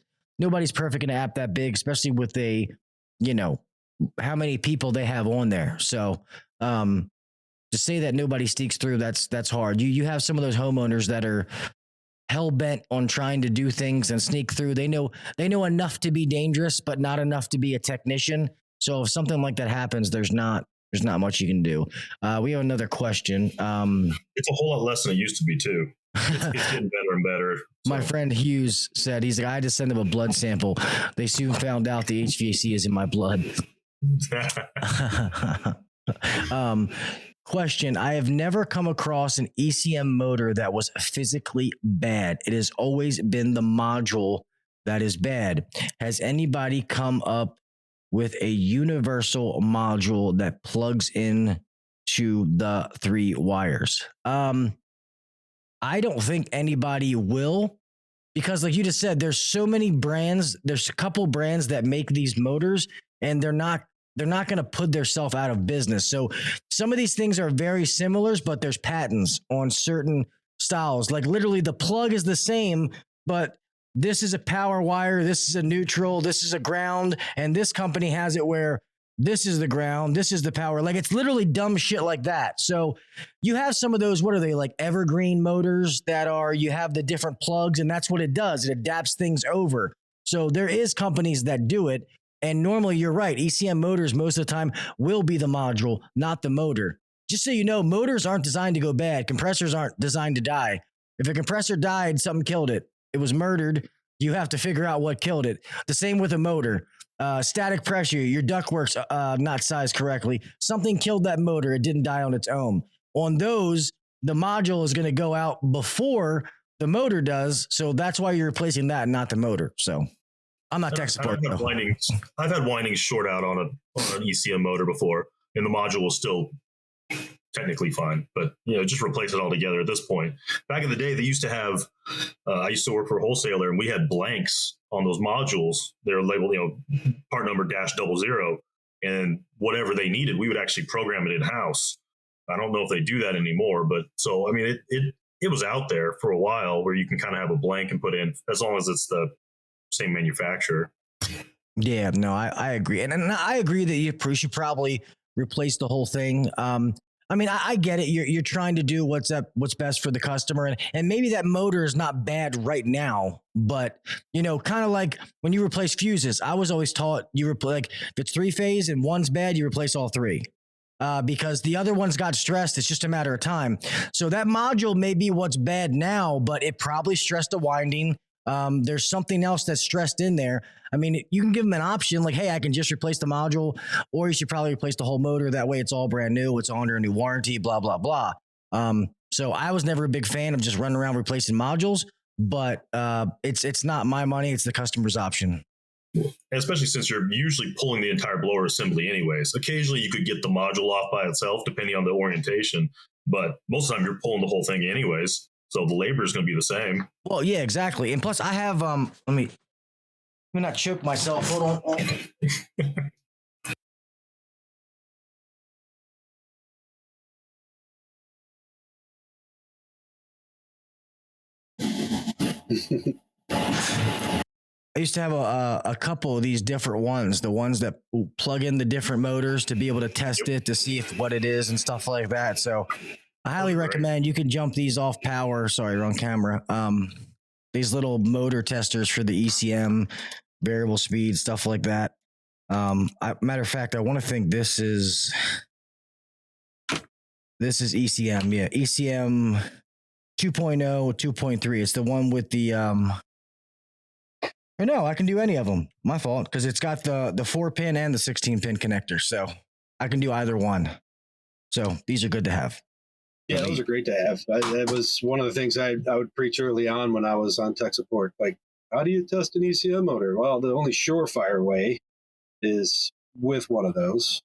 perfect in an app that big, especially with how many people they have on there. So to say that nobody sneaks through, that's hard. You have some of those homeowners that are hell bent on trying to do things and sneak through. They know enough to be dangerous, but not enough to be a technician. So if something like that happens, there's not much you can do. We have another question. It's a whole lot less than it used to be too. It's getting better and better. My friend Hughes said, he's like, I had to send him a blood sample. They soon found out the HVAC is in my blood. Question. I have never come across an ECM motor that was physically bad. It has always been the module that is bad. Has anybody come up with a universal module that plugs in to the 3 wires? I don't think anybody will. because like you just said, there's so many brands. There's a couple brands that make these motors, and they're not going to put themselves out of business. So some of these things are very similar, but there's patents on certain styles. Like literally the plug is the same, but this is a power wire, this is a neutral, this is a ground, and this company has it where this is the ground, this is the power. Like it's literally dumb shit like that. So you have some of those, what are they, like evergreen motors that are, you have the different plugs, and that's what it does. It adapts things over. So there is companies that do it. And normally you're right. ECM motors most of the time will be the module, not the motor. Just so you know, motors aren't designed to go bad. Compressors aren't designed to die. If a compressor died, something killed it. It was murdered. You have to figure out what killed it. The same with a motor. Static pressure, your ductwork's not sized correctly. Something killed that motor. It didn't die on its own. On those, the module is going to go out before the motor does. So that's why you're replacing that, not the motor. So I'm not tech support. I've had windings short out on an ECM motor before, and the module was still technically fine, but just replace it altogether at this point. Back in the day, they used to have, I used to work for a wholesaler, and we had blanks on those modules. They're labeled, part number -00, and whatever they needed, we would actually program it in house. I don't know if they do that anymore, but so, I mean, it was out there for a while where you can kind of have a blank and put in, as long as it's the same manufacturer. Yeah, no, I agree. And I agree that you should probably replace the whole thing. I mean, I get it. You're trying to do what's best for the customer, and maybe that motor is not bad right now, but kind of like when you replace fuses, I was always taught like if it's 3-phase and one's bad, you replace all 3. Because the other ones got stressed. It's just a matter of time. So that module may be what's bad now, but it probably stressed a winding. There's something else that's stressed in there. I mean, you can give them an option like, hey, I can just replace the module, or you should probably replace the whole motor. That way it's all brand new. It's under a new warranty, blah, blah, blah. So I was never a big fan of just running around replacing modules, but it's not my money. It's the customer's option. And especially since you're usually pulling the entire blower assembly anyways. Occasionally you could get the module off by itself, depending on the orientation, but most of the time you're pulling the whole thing anyways. So the labor is going to be the same. Well, yeah, exactly. And plus I have, let me not choke myself. Hold on. I used to have a couple of these different ones, the ones that plug in the different motors to be able to test it, to see if what it is and stuff like that. So I highly recommend you can jump these off power. Sorry, wrong camera. These little motor testers for the ECM, variable speed, stuff like that. Matter of fact, I want to think this is ECM. Yeah, ECM 2.0, 2.3. It's the one with the or no, I can do any of them. My fault, because it's got the 4-pin and the 16-pin connector, so I can do either one. So these are good to have. Yeah, those are great to have. That was one of the things I would preach early on when I was on tech support. Like, how do you test an ECM motor? Well, the only surefire way is with one of those.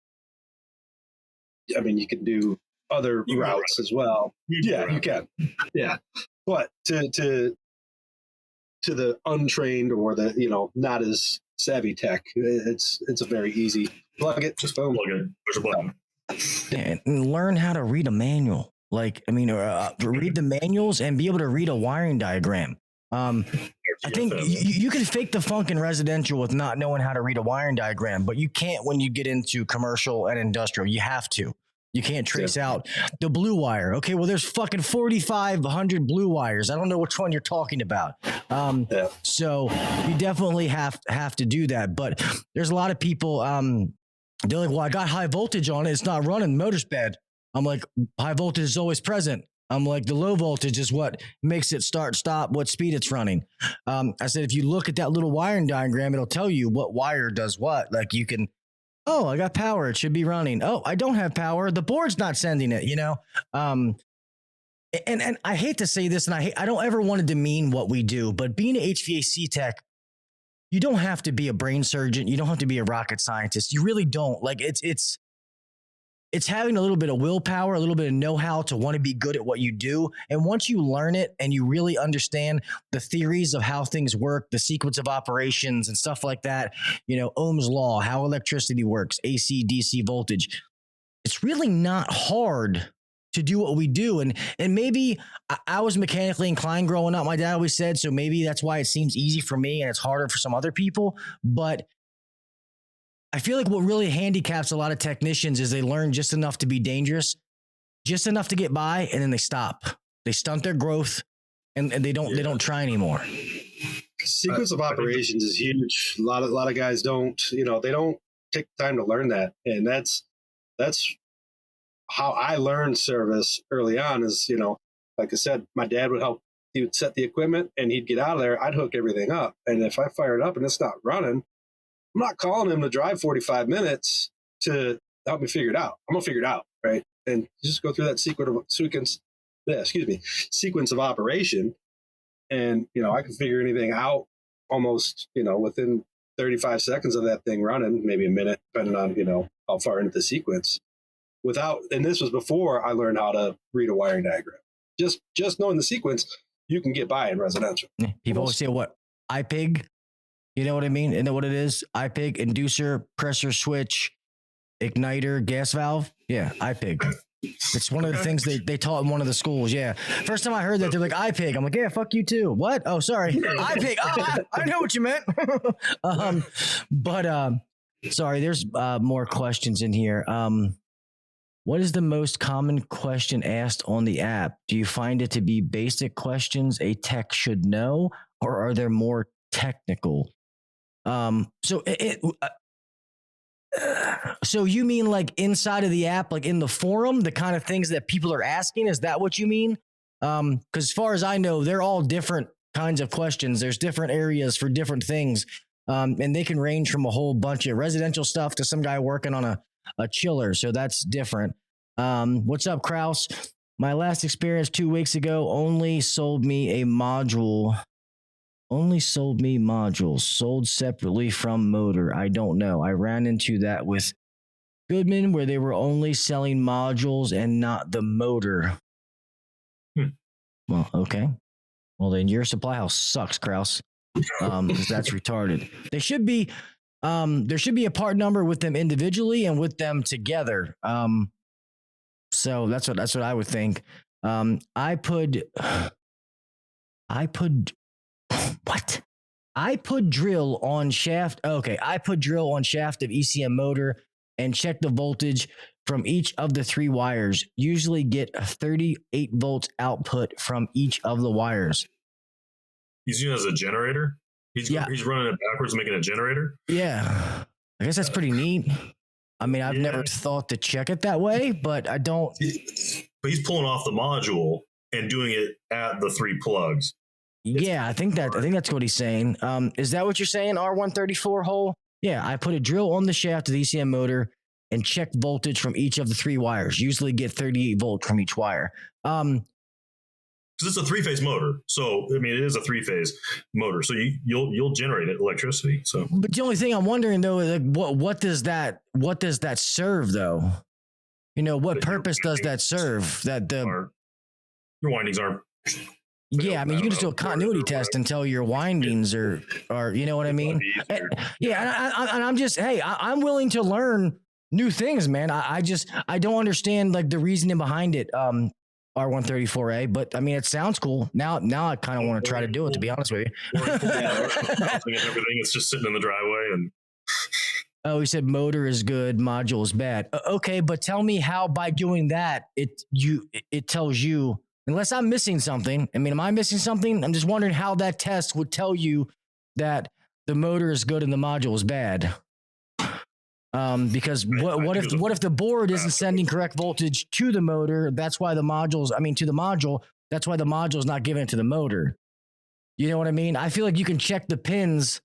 I mean, you can do other routes as well. Yeah, you can. Yeah, but to the untrained or the not as savvy tech, it's a very easy plug it. Just boom. Plug it. Push a button. And learn how to read a manual. Like, I mean, read the manuals and be able to read a wiring diagram. I think you can fake the funk in residential with not knowing how to read a wiring diagram, but you can't when you get into commercial and industrial. You have to. You can't trace out the blue wire. Okay, well, there's fucking 4,500 blue wires. I don't know which one you're talking about. So you definitely have to do that. But there's a lot of people, they're like, well, I got high voltage on it. It's not running. The motor's bad. I'm like, high voltage is always present. I'm like, the low voltage is what makes it start, stop, what speed it's running. I said, if you look at that little wiring diagram, it'll tell you what wire does what. Like you can, oh, I got power. It should be running. Oh, I don't have power. The board's not sending it, And I hate to say this, and I don't ever want to demean what we do, but being an HVAC tech, you don't have to be a brain surgeon. You don't have to be a rocket scientist. You really don't. Like it's it's having a little bit of willpower, a little bit of know-how to want to be good at what you do. And once you learn it and you really understand the theories of how things work, the sequence of operations and stuff like that, Ohm's law, how electricity works, AC, DC voltage, it's really not hard to do what we do. And maybe I was mechanically inclined growing up, my dad always said, so maybe that's why it seems easy for me and it's harder for some other people. But I feel like what really handicaps a lot of technicians is they learn just enough to be dangerous, just enough to get by, and then they stop. They stunt their growth, and they don't try anymore. Sequence of operations is huge. A lot of guys don't, they don't take time to learn that, and that's how I learned service early on. Is like I said, my dad would help. He would set the equipment, and he'd get out of there. I'd hook everything up, and if I fire it up and it's not running, I'm not calling him to drive 45 minutes to help me figure it out. I'm going to figure it out, right? And just go through that sequence of operation. And, I can figure anything out almost, within 35 seconds of that thing running, maybe a minute, depending on, how far into the sequence. And this was before I learned how to read a wiring diagram. Just knowing the sequence, you can get by in residential. People always say, what, IPIG? You know what I mean? You know what it is? IPIG, inducer, pressure switch, igniter, gas valve. Yeah, IPIG. It's one of the things they taught in one of the schools. Yeah. First time I heard that, they're like, IPIG. I'm like, yeah, fuck you too. What? Oh, sorry. IPIG. Oh, I know what you meant. Sorry, there's more questions in here. What is the most common question asked on the app? Do you find it to be basic questions a tech should know, or are there more technical? So you mean like inside of the app, like in the forum, the kind of things that people are asking? Is that what you mean? Because as far as I know, they're all different kinds of questions. There's different areas for different things. And they can range from a whole bunch of residential stuff to some guy working on a chiller. So that's different. What's up, Kraus? My last experience 2 weeks ago only sold me modules sold separately from motor. I don't know. I ran into that with Goodman where they were only selling modules and not the motor. Well, okay. Well, then your supply house sucks, Kraus. Because that's retarded. There should be a part number with them individually and with them together. So that's what I would think. I put drill on shaft. Okay. I put drill on shaft of ECM motor and check the voltage from each of the 3 wires. Usually get a 38 volts output from each of the wires. He's using it as a generator. He's running it backwards, making a generator. Yeah. I guess that's pretty neat. I mean, I've never thought to check it that way, but I don't. But he's pulling off the module and doing it at the 3 plugs. Yeah, I think that's what he's saying. Is that what you're saying? R134 hole? Yeah, I put a drill on the shaft of the ECM motor and check voltage from each of the 3 wires. Usually get 38 volts from each wire. Because it's a 3-phase motor, so I mean it is a 3-phase motor, so you'll generate electricity. So, but the only thing I'm wondering though is like, what does that serve though? What purpose does that serve? Your windings aren't. Yeah, I mean, you can just do a continuity test and tell your windings are you know what I mean? Yeah, and I'm just, hey, I'm willing to learn new things, man. I don't understand like the reasoning behind it, R134A, but I mean, it sounds cool. Now I kind of want to try to do it, to be honest with you. Everything is just sitting in the driveway and. Oh, he said motor is good, module is bad. Okay, but tell me how by doing that it tells you. Unless I'm missing something. I mean, am I missing something? I'm just wondering how that test would tell you that the motor is good and the module is bad. Because what if the board isn't sending correct voltage to the motor? That's why to the module. That's why the module is not giving it to the motor. You know what I mean? I feel like you can check the pins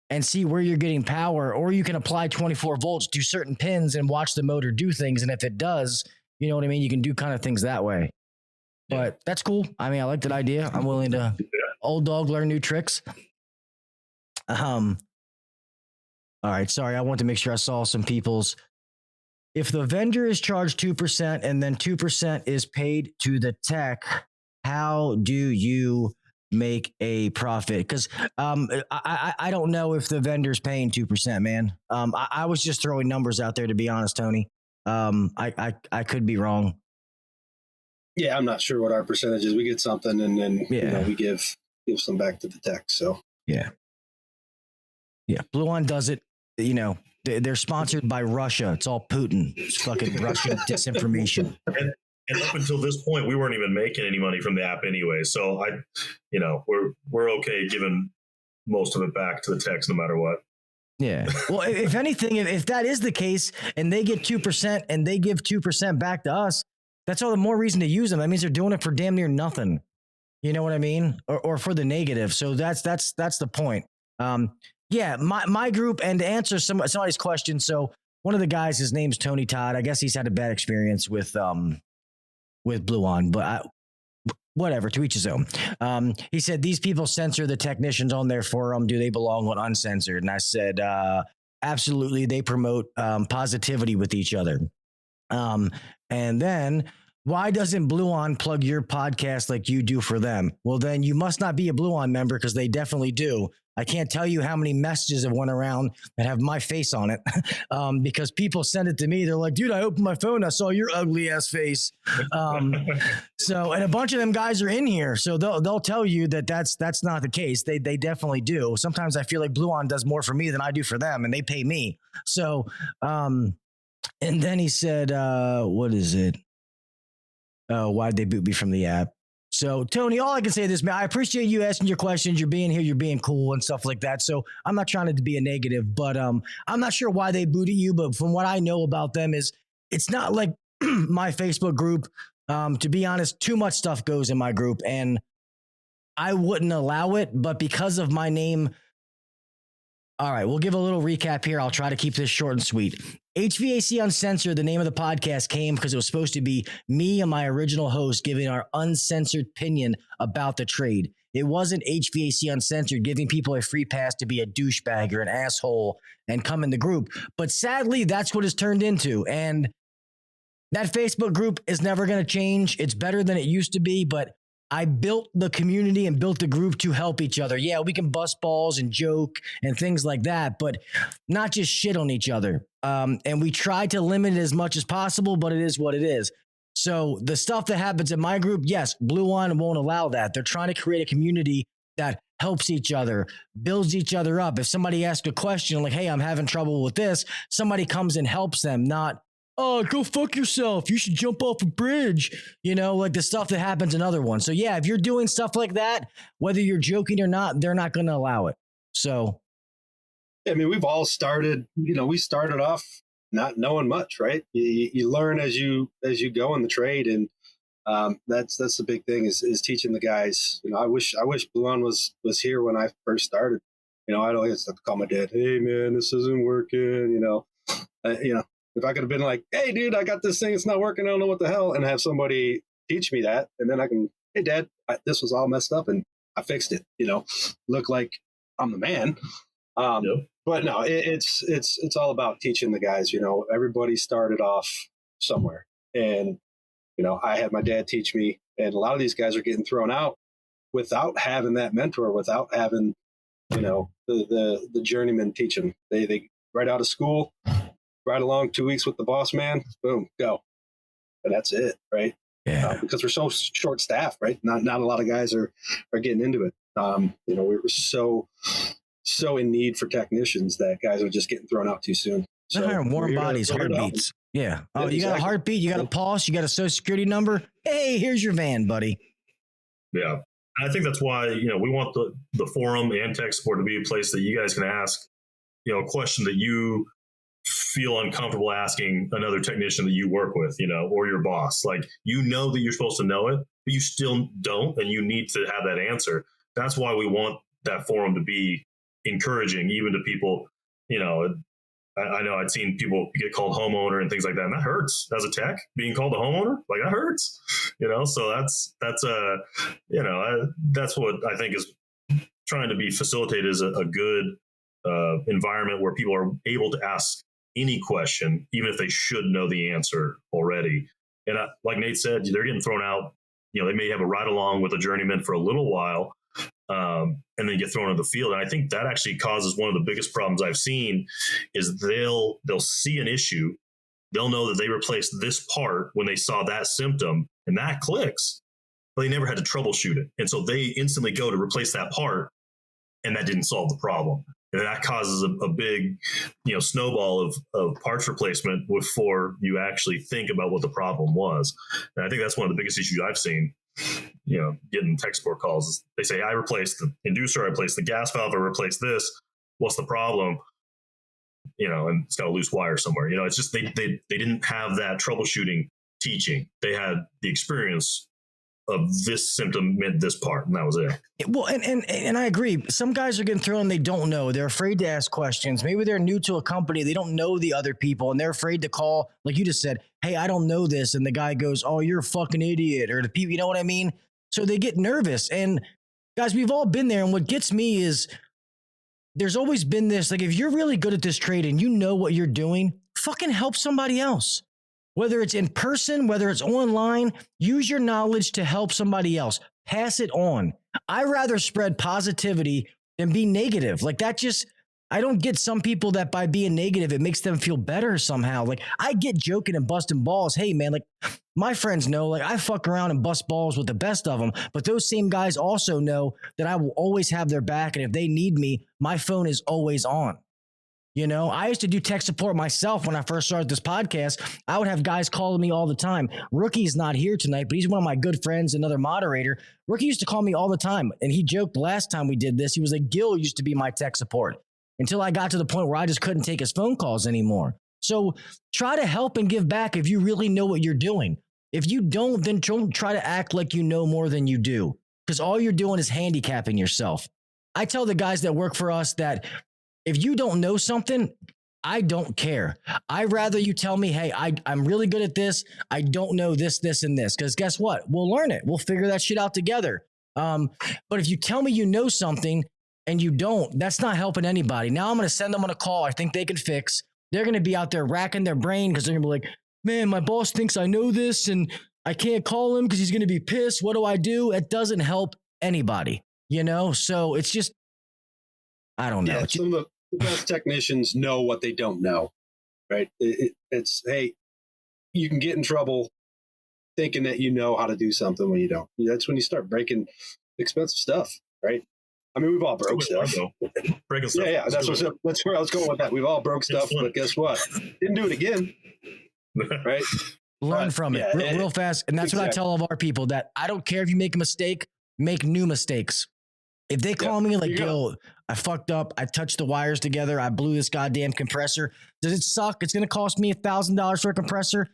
and see where you're getting power, or you can apply 24 volts to certain pins and watch the motor do things. And if it does, you know what I mean? You can do kind of things that way. But that's cool. I mean, I like that idea. I'm willing to old dog learn new tricks. All right. Sorry. I want to make sure I saw some people's if the vendor is charged 2% and then 2% is paid to the tech, how do you make a profit? Because I don't know if the vendor's paying 2%, man. I was just throwing numbers out there, to be honest, Tony. I could be wrong. Yeah, I'm not sure what our percentage is. We get something, and then we give some back to the tech. So yeah. Bluon does it. They're sponsored by Russia. It's all Putin. It's fucking Russian disinformation. And up until this point, we weren't even making any money from the app anyway. So we're okay giving most of it back to the techs no matter what. Yeah. Well, if anything, if that is the case and they get 2% and they give 2% back to us, that's all the more reason to use them. That means they're doing it for damn near nothing. You know what I mean? Or for the negative. So that's the point. Yeah, my group, and to answer somebody's question. So one of the guys, his name's Tony Todd. I guess he's had a bad experience with Bluon, but whatever, to each his own. He said, these people censor the technicians on their forum. Do they belong on uncensored? And I said, absolutely. They promote positivity with each other. And then, why doesn't Bluon plug your podcast like you do for them? Well, then you must not be a Bluon member, because they definitely do. I can't tell you how many messages have went around that have my face on it because people send it to me. They're like, dude, I opened my phone. I saw your ugly ass face. And a bunch of them guys are in here. So they'll tell you that that's not the case. They definitely do. Sometimes I feel like Bluon does more for me than I do for them, and they pay me. So, and then he said, what is it? Oh, why'd they boot me from the app? So, Tony, all I can say is this, man, I appreciate you asking your questions. You're being here. You're being cool and stuff like that. So I'm not trying to be a negative, but I'm not sure why they booted you. But from what I know about them is it's not like my Facebook group. To be honest, too much stuff goes in my group, and I wouldn't allow it. But because of my name, all right, we'll give a little recap here. I'll try to keep this short and sweet. HVAC Uncensored, the name of the podcast, came because it was supposed to be me and my original host giving our uncensored opinion about the trade. It wasn't HVAC Uncensored giving people a free pass to be a douchebag or an asshole and come in the group. But sadly, that's what it's turned into. And that Facebook group is never going to change. It's better than it used to be, but I built the community and built the group to help each other. Yeah, we can bust balls and joke and things like that, but not just shit on each other. And we try to limit it as much as possible, but it is what it is. So the stuff that happens in my group, yes, Bluon won't allow that. They're trying to create a community that helps each other, builds each other up. If somebody asks a question like, hey, I'm having trouble with this, somebody comes and helps them, not, oh, go fuck yourself. You should jump off a bridge. Like the stuff that happens in other ones. So yeah, if you're doing stuff like that, whether you're joking or not, they're not going to allow it. So. I mean, we've all started, we started off not knowing much, right? You learn as you go in the trade. And that's the big thing is teaching the guys. I wish Bluon was here when I first started. I don't have to call my dad. Hey man, this isn't working. If I could have been like, hey dude, I got this thing, it's not working, I don't know what the hell, and have somebody teach me that, and then I can, hey dad, this was all messed up and I fixed it. Look like I'm the man. Yep. But no, it's all about teaching the guys. Everybody started off somewhere, and I had my dad teach me, and a lot of these guys are getting thrown out without having that mentor, without having the journeyman teach them. They right out of school, right along 2 weeks with the boss man, boom, go, and that's it, right? Yeah, because we're so short staffed, right? Not a lot of guys are getting into it. We were so in need for technicians that guys are just getting thrown out too soon. So warm bodies, heartbeats. Yeah. Oh, you got a heartbeat, you got a pulse, you got a social security number. Hey, here's your van, buddy. Yeah. I think that's why, we want the forum and tech support to be a place that you guys can ask, a question that you feel uncomfortable asking another technician that you work with, or your boss. Like, that you're supposed to know it, but you still don't, and you need to have that answer. That's why we want that forum to be encouraging, even to people. I know I'd seen people get called homeowner and things like that, and that hurts as a tech, being called a homeowner, like that hurts, so that's what I think is trying to be facilitated, is a good environment where people are able to ask any question, even if they should know the answer already. And like Nate said, they're getting thrown out. They may have a ride along with a journeyman for a little while, and then get thrown in the field. And I think that actually causes one of the biggest problems I've seen is they'll see an issue. They'll know that they replaced this part when they saw that symptom, and that clicks, but they never had to troubleshoot it. And so they instantly go to replace that part, and that didn't solve the problem. And that causes a big, snowball of parts replacement before you actually think about what the problem was. And I think that's one of the biggest issues I've seen, getting tech support calls. They say, I replaced the inducer, I replaced the gas valve, I replaced this. What's the problem? And it's got a loose wire somewhere. It's just they didn't have that troubleshooting teaching. They had the experience of this symptom meant this part, and that was it. Well, and I agree. Some guys are getting thrown, they don't know. They're afraid to ask questions. Maybe they're new to a company. They don't know the other people, and they're afraid to call, like you just said, hey, I don't know this. And the guy goes, oh, you're a fucking idiot. Or the people, you know what I mean? So they get nervous. And guys, we've all been there. And what gets me is there's always been this, like, if you're really good at this trade and you know what you're doing, fucking help somebody else. Whether it's in person, whether it's online, use your knowledge to help somebody else. Pass it on. I rather spread positivity than be negative. Like that just, I don't get some people that by being negative, it makes them feel better somehow. Like I get joking and busting balls. Hey man, like my friends know, like I fuck around and bust balls with the best of them, but those same guys also know that I will always have their back. And if they need me, my phone is always on. I used to do tech support myself when I first started this podcast. I would have guys calling me all the time. Rookie's not here tonight, but he's one of my good friends, another moderator. Rookie used to call me all the time. And he joked last time we did this. He was like, Gil used to be my tech support until I got to the point where I just couldn't take his phone calls anymore. So try to help and give back if you really know what you're doing. If you don't, then don't try to act like you know more than you do, because all you're doing is handicapping yourself. I tell the guys that work for us that if you don't know something, I don't care. I'd rather you tell me, hey, I'm really good at this. I don't know this, this, and this. Because guess what? We'll learn it. We'll figure that shit out together. But if you tell me you know something and you don't, that's not helping anybody. Now I'm going to send them on a call I think they can fix. They're going to be out there racking their brain because they're going to be like, man, my boss thinks I know this and I can't call him because he's going to be pissed. What do I do? It doesn't help anybody, So it's just, I don't know. Yeah, some of the best technicians know what they don't know, right? It's, hey, you can get in trouble thinking that you know how to do something when you don't. That's when you start breaking expensive stuff, right? I mean, we've all broke stuff. Breaking stuff. Yeah, that's where I was going with that. We've all broke stuff, but guess what? Didn't do it again, right? Learn from it real fast. And that's what I tell all of our people, that I don't care if you make a mistake, make new mistakes. If they call me like, Gil, I fucked up, I touched the wires together, I blew this goddamn compressor. Does it suck? It's going to cost me $1,000 for a compressor?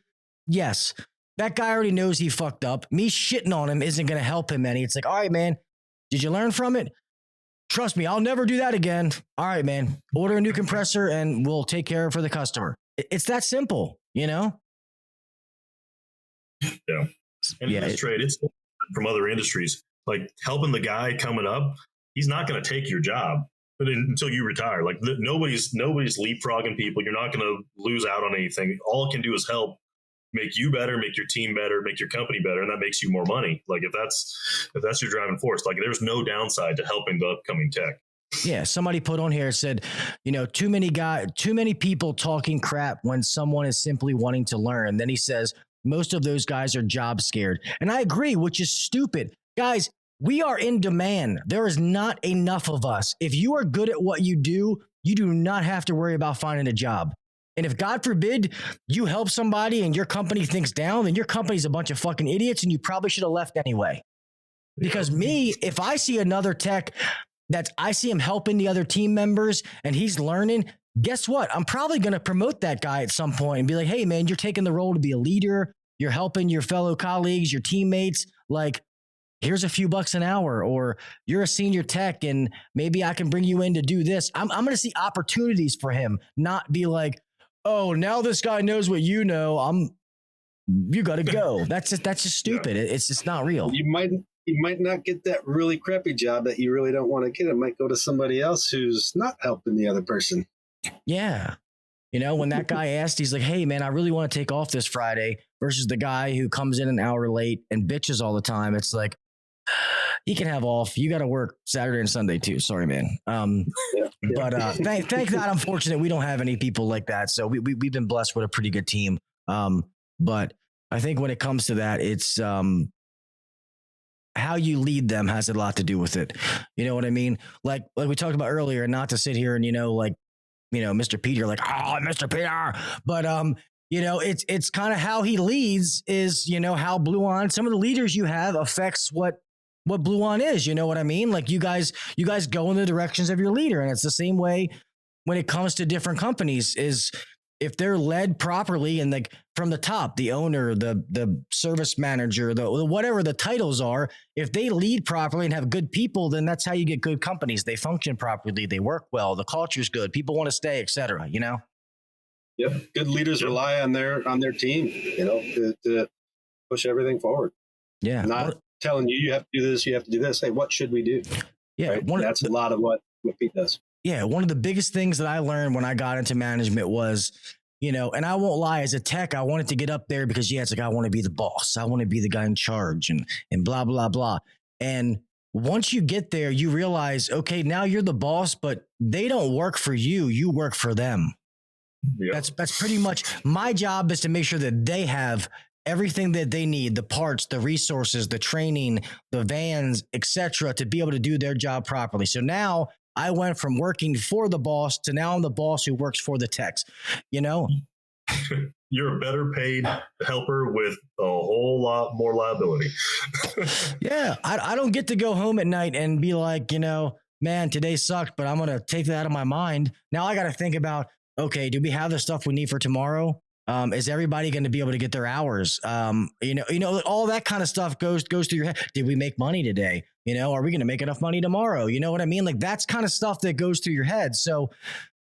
Yes. That guy already knows he fucked up. Me shitting on him isn't going to help him any. It's like, all right, man, did you learn from it? Trust me, I'll never do that again. All right, man, order a new compressor and we'll take care of it for the customer. It's that simple, Yeah. And in this trade, it's from other industries. Like helping the guy coming up, he's not going to take your job until you retire. Like nobody's leapfrogging people. You're not going to lose out on anything. All it can do is help make you better, make your team better, make your company better, and that makes you more money. Like if that's your driving force, like there's no downside to helping the upcoming tech. Yeah, somebody put on here, said, too many people talking crap when someone is simply wanting to learn. Then he says most of those guys are job scared, and I agree, which is stupid. Guys, we are in demand. There is not enough of us. If you are good at what you do not have to worry about finding a job. And if God forbid you help somebody and your company thinks down, then your company's a bunch of fucking idiots and you probably should have left anyway. Because me, if I see another tech I see him helping the other team members and he's learning, guess what? I'm probably going to promote that guy at some point and be like, hey man, you're taking the role to be a leader. You're helping your fellow colleagues, your teammates. Like, here's a few bucks an hour, or you're a senior tech and maybe I can bring you in to do this. I'm going to see opportunities for him, not be like, oh, now this guy knows what you know. You got to go. That's just stupid. It's just not real. You might not get that really crappy job that you really don't want to get. It might go to somebody else who's not helping the other person. Yeah. You know, when that guy asked, he's like, hey, man, I really want to take off this Friday versus the guy who comes in an hour late and bitches all the time. It's like, he can have off. You got to work Saturday and Sunday too. Sorry, man. But thank God, I'm fortunate we don't have any people like that. So we've been blessed with a pretty good team. But I think when it comes to that, it's how you lead them has a lot to do with it. You know what I mean? Like we talked about earlier, not to sit here and, Mr. Peter, like, oh, Mr. Peter. But, it's kind of how he leads is, how Bluon, some of the leaders you have affects what Bluon is, you know what I mean? Like you guys go in the directions of your leader. And it's the same way when it comes to different companies is if they're led properly and like from the top, the owner, the service manager, the whatever the titles are, if they lead properly and have good people, then that's how you get good companies. They function properly. They work well. The culture's good. People want to stay, et cetera, Yep. Good leaders rely on their team, to push everything forward. Yeah. Not telling you have to do this, you have to do this. Hey, what should we do? Yeah. Right? That's a lot of what Pete does. Yeah. One of the biggest things that I learned when I got into management was, and I won't lie, as a tech, I wanted to get up there because, it's like, I want to be the boss. I want to be the guy in charge and blah, blah, blah. And once you get there, you realize, okay, now you're the boss, but they don't work for you. You work for them. Yep. That's pretty much my job is to make sure that they have everything that they need, the parts, the resources, the training, the vans, etc., to be able to do their job properly. So now I went from working for the boss to now I'm the boss who works for the techs, You're a better paid helper with a whole lot more liability. Yeah. I don't get to go home at night and be like, man, today sucked, but I'm going to take that out of my mind. Now I got to think about, okay, do we have the stuff we need for tomorrow? Is everybody going to be able to get their hours? All that kind of stuff goes through your head. Did we make money today? Are we going to make enough money tomorrow? You know what I mean? Like that's kind of stuff that goes through your head. So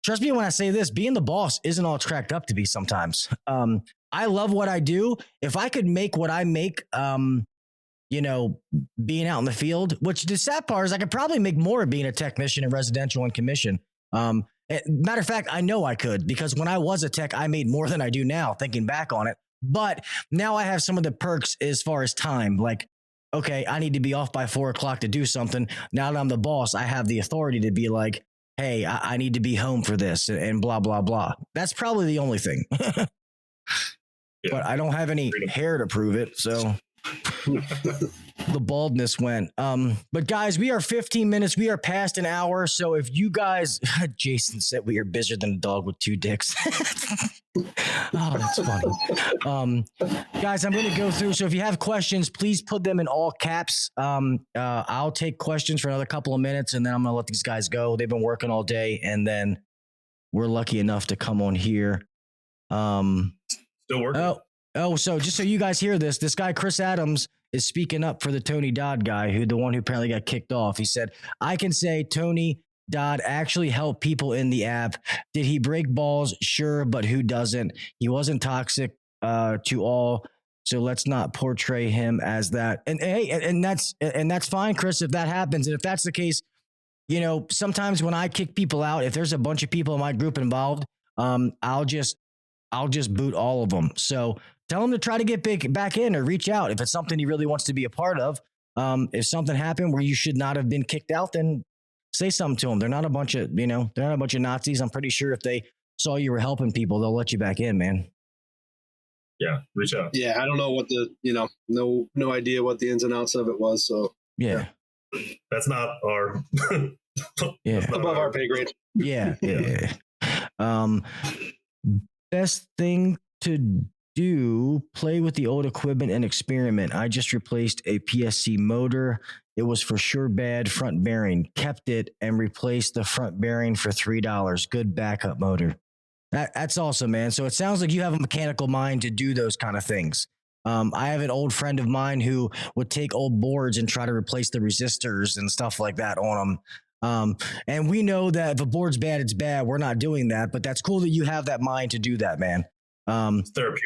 trust me when I say this, being the boss isn't all cracked up to be sometimes. I love what I do. If I could make what I make, being out in the field, which the sad part is I could probably make more being a technician in residential and commission. Matter of fact, I know I could because when I was a tech, I made more than I do now, thinking back on it. But now I have some of the perks as far as time. Like, okay, I need to be off by 4:00 to do something. Now that I'm the boss, I have the authority to be like, hey, I need to be home for this and blah, blah, blah. That's probably the only thing. But I don't have any hair to prove it. So the baldness went. But guys, we are 15 minutes. We are past an hour. So if you guys, Jason said we are busier than a dog with two dicks. Oh, that's funny. Guys, I'm going to go through. So if you have questions, please put them in all caps. I'll take questions for another couple of minutes and then I'm going to let these guys go. They've been working all day and then we're lucky enough to come on here. Still working. Oh, so just so you guys hear this guy, Chris Adams, is speaking up for the Tony Dodd guy, the one who apparently got kicked off. He said, I can say Tony Dodd actually helped people in the app. Did he break balls? Sure, but who doesn't? He wasn't toxic to all. So let's not portray him as that. And hey, and that's fine, Chris, if that happens. And if that's the case, sometimes when I kick people out, if there's a bunch of people in my group involved, I'll just boot all of them. So tell him to try to get back in or reach out if it's something he really wants to be a part of. If something happened where you should not have been kicked out, then say something to them. They're not a bunch of, they're not a bunch of Nazis. I'm pretty sure if they saw you were helping people, they'll let you back in, man. Yeah, reach out. Yeah, I don't know what no idea what the ins and outs of it was. So yeah, that's not our above our pay grade. Yeah. Best thing to do, play with the old equipment and experiment. I just replaced a PSC motor. It was for sure bad front bearing. Kept it and replaced the front bearing for $3. Good backup motor. That's awesome, man. So it sounds like you have a mechanical mind to do those kind of things. I have an old friend of mine who would take old boards and try to replace the resistors and stuff like that on them. And we know that if a board's bad, it's bad. We're not doing that, but that's cool that you have that mind to do that, man. It's therapeutic.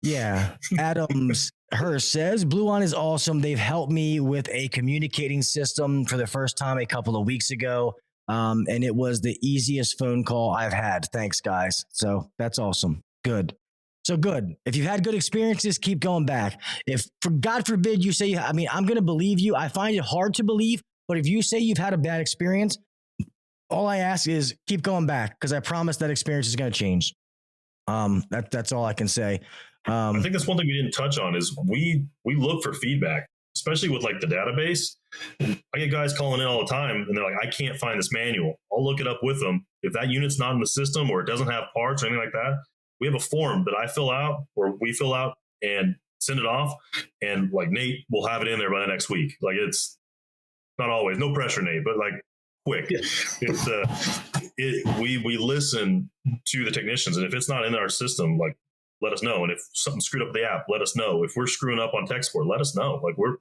Yeah. Adams Hurst says, Bluon is awesome. They've helped me with a communicating system for the first time a couple of weeks ago. And it was the easiest phone call I've had. Thanks, guys. So that's awesome. Good. So good. If you've had good experiences, keep going back. If, for God forbid, you say, I'm going to believe you. I find it hard to believe, but if you say you've had a bad experience, all I ask is keep going back, because I promise that experience is going to change. That's all I can say. I think that's one thing we didn't touch on is we look for feedback, especially with like the database. I get guys calling in all the time and they're like, I can't find this manual. I'll look it up with them. If that unit's not in the system or it doesn't have parts or anything like that, we have a form that I fill out or we fill out and send it off. And like Nate will have it in there by the next week. Like it's not always, no pressure, Nate, but like quick. We listen to the technicians, and if it's not in our system, like let us know. And if something screwed up with the app, let us know. If we're screwing up on tech support, let us know. Like we're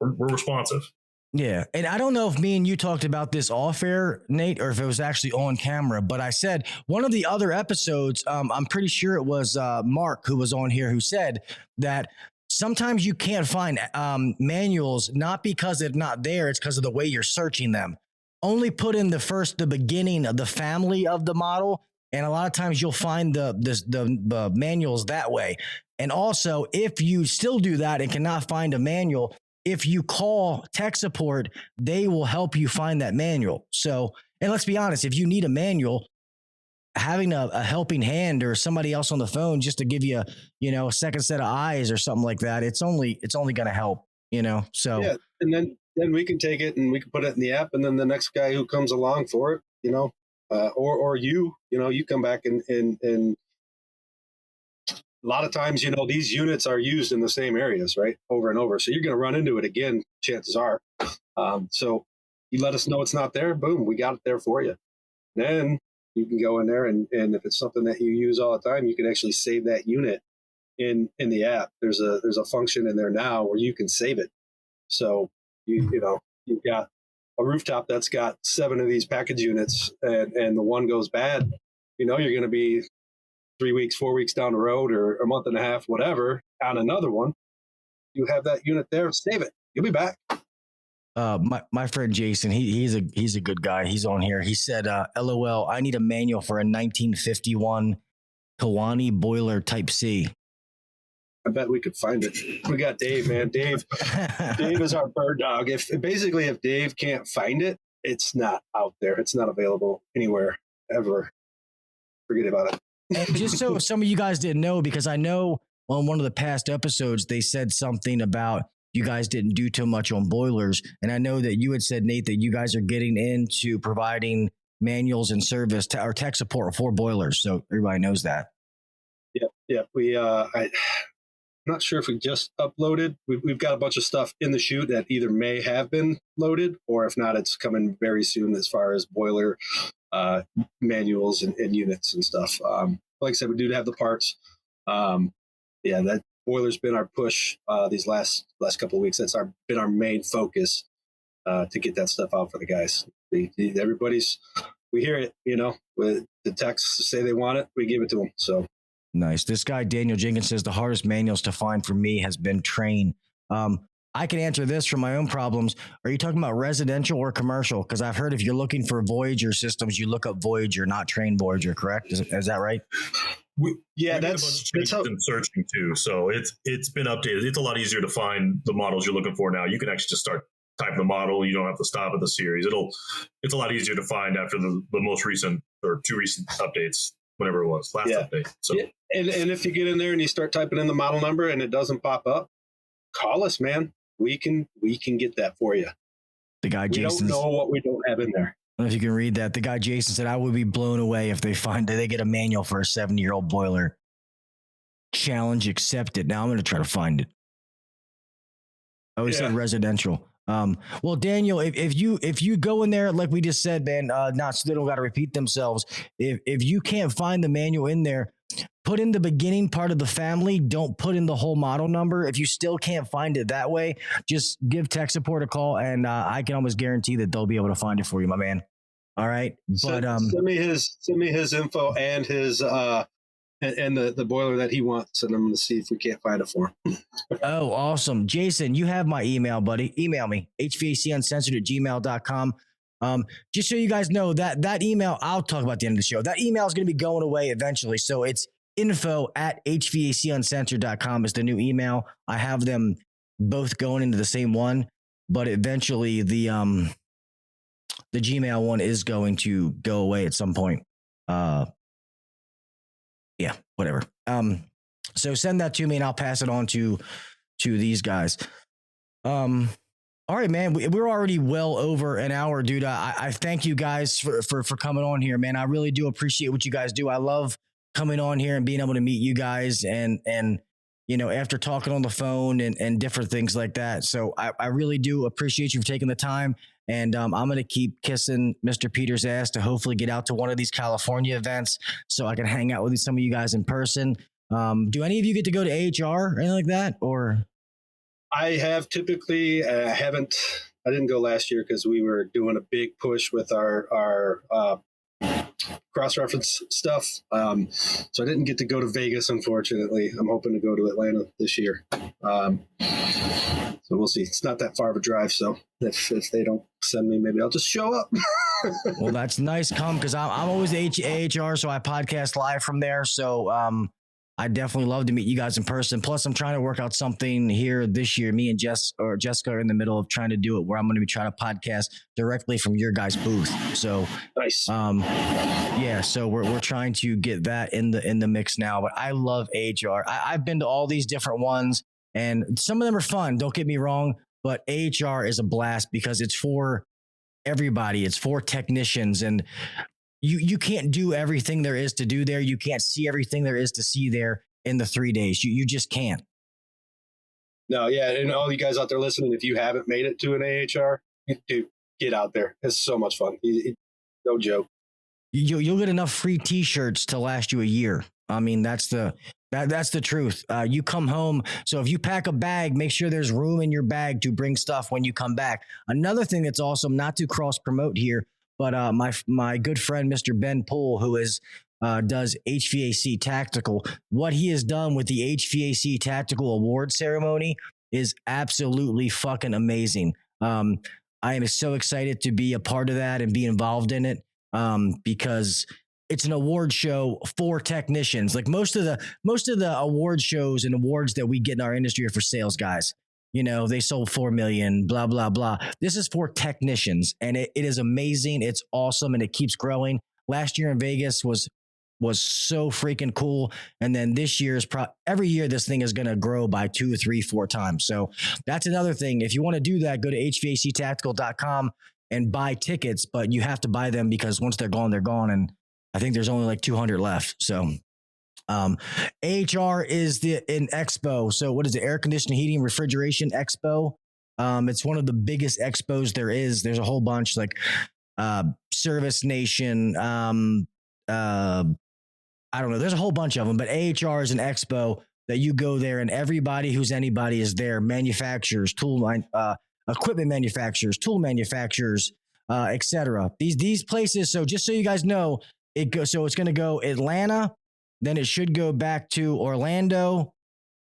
responsive. Yeah. And I don't know if me and you talked about this off air, Nate, or if it was actually on camera, but I said one of the other episodes, I'm pretty sure it was Mark who was on here, who said that sometimes you can't find manuals, not because they're not there. It's because of the way you're searching them. Only put in the beginning of the family of the model. And a lot of times you'll find the manuals that way. And also, if you still do that and cannot find a manual, if you call tech support, they will help you find that manual. So, and let's be honest, if you need a manual, having a helping hand or somebody else on the phone just to give you, a second set of eyes or something like that, it's only going to help, so. Yeah. And then we can take it and we can put it in the app. And then the next guy who comes along for it, or you come back and a lot of times, these units are used in the same areas, right? Over and over. So you're going to run into it again, chances are. So you let us know it's not there. Boom, we got it there for you. Then you can go in there and if it's something that you use all the time, you can actually save that unit in the app. There's a function in there now where you can save it. So you've got a rooftop that's got 7 of these package units and the one goes bad, you're going to be 3 weeks, 4 weeks down the road or a month and a half, whatever, on another one. You have that unit there, save it. You'll be back. My friend Jason, he's a good guy. He's on here. He said, LOL, I need a manual for a 1951 Kawani boiler type C. I bet we could find it. We got Dave, man. Dave is our bird dog. If Dave can't find it, it's not out there. It's not available anywhere ever. Forget about it. And just so some of you guys didn't know, because I know on one of the past episodes, they said something about you guys didn't do too much on boilers. And I know that you had said, Nate, that you guys are getting into providing manuals and service or tech support for boilers. So everybody knows that. Yeah. I'm not sure if we just uploaded. We've got a bunch of stuff in the chute that either may have been loaded, or if not, it's coming very soon as far as boiler manuals and units and stuff. Like I said, we do have the parts. That boiler's been our push these last couple of weeks. That's been our main focus to get that stuff out for the guys. We hear it, with the techs say they want it, we give it to them. So nice. This guy Daniel Jenkins says the hardest manuals to find for me has been Train. I can answer this from my own problems. Are you talking about residential or commercial? Because I've heard if you're looking for Voyager systems, you look up Voyager, not Train Voyager, correct? Is that right? That's how been searching too. So it's been updated. It's a lot easier to find the models you're looking for now. You can actually just start typing the model. You don't have to stop at the series. It's a lot easier to find after the most recent or 2 recent updates, whatever it was, last update. So and if you get in there and you start typing in the model number and it doesn't pop up, call us, man. We can get that for you. The guy Jason. We don't know what we don't have in there. I don't know if you can read that. The guy Jason said, I would be blown away if they get a manual for a 7-year-old boiler. Challenge accepted. Now I'm going to try to find it. Oh, he said residential. Well, Daniel, if you go in there, like we just said, man, not so they don't got to repeat themselves. If you can't find the manual in there, put in the beginning part of the family. Don't put in the whole model number. If you still can't find it that way, just give tech support a call, and I can almost guarantee that they'll be able to find it for you, my man. All right, but send me his info and his and the boiler that he wants, and I'm going to see if we can't find it for him. Oh, awesome. Jason, you have my email, buddy. Email me, HVAC Uncensored@gmail.com. Just so you guys know that email, I'll talk about at the end of the show. That email is going to be going away eventually. So it's info@hvacuncensored.com is the new email. I have them both going into the same one, but eventually the Gmail one is going to go away at some point. Yeah, whatever. So send that to me and I'll pass it on to these guys. All right, man. We're already well over an hour, dude. I thank you guys for coming on here, man. I really do appreciate what you guys do. I love coming on here and being able to meet you guys and you know, after talking on the phone and different things like that. So I really do appreciate you for taking the time. And I'm going to keep kissing Mr. Peter's ass to hopefully get out to one of these California events so I can hang out with some of you guys in person. Do any of you get to go to AHR or anything like that? Or I have typically, I didn't go last year because we were doing a big push with our cross-reference stuff. So I didn't get to go to Vegas, unfortunately. I'm hoping to go to Atlanta this year. So we'll see. It's not that far of a drive. So if they don't send me, maybe I'll just show up. Well, that's nice. Come, because I'm always AHR, so I podcast live from there. So I definitely love to meet you guys in person. Plus, I'm trying to work out something here this year. Me and Jessica are in the middle of trying to do it where I'm going to be trying to podcast directly from your guys' booth. So nice. Yeah. So we're trying to get that in the mix now. But I love AHR. I've been to all these different ones, and some of them are fun. Don't get me wrong, but AHR is a blast because it's for everybody. It's for technicians, and you can't do everything there is to do there. You can't see everything there is to see there in the 3 days. You just can't. No, yeah. And all you guys out there listening, if you haven't made it to an AHR, dude, get out there. It's so much fun. No joke. You'll get enough free t-shirts to last you a year. I mean, that's the truth. You come home. So if you pack a bag, make sure there's room in your bag to bring stuff when you come back. Another thing that's awesome, not to cross promote here, but my good friend, Mr. Ben Poole, who does HVAC Tactical, what he has done with the HVAC Tactical Award ceremony is absolutely fucking amazing. I am so excited to be a part of that and be involved in it because it's an award show for technicians. Like most of the award shows and awards that we get in our industry are for sales guys. You know, they sold 4 million, blah, blah, blah. This is for technicians, and it is amazing. It's awesome, and it keeps growing. Last year in Vegas was so freaking cool. And then this year is every year this thing is going to grow by 2, 3, 4 times. So that's another thing. If you want to do that, go to hvactactical.com and buy tickets, but you have to buy them because once they're gone, they're gone. And I think there's only like 200 left. So AHR is an expo. So what is it? Air conditioning, heating, refrigeration expo. It's one of the biggest expos there is. There's a whole bunch like Service Nation. I don't know. There's a whole bunch of them, but AHR is an expo that you go there and everybody who's anybody is there. Manufacturers, equipment manufacturers, tool manufacturers, etc. These places. So just so you guys know, so it's going to go Atlanta. Then it should go back to Orlando,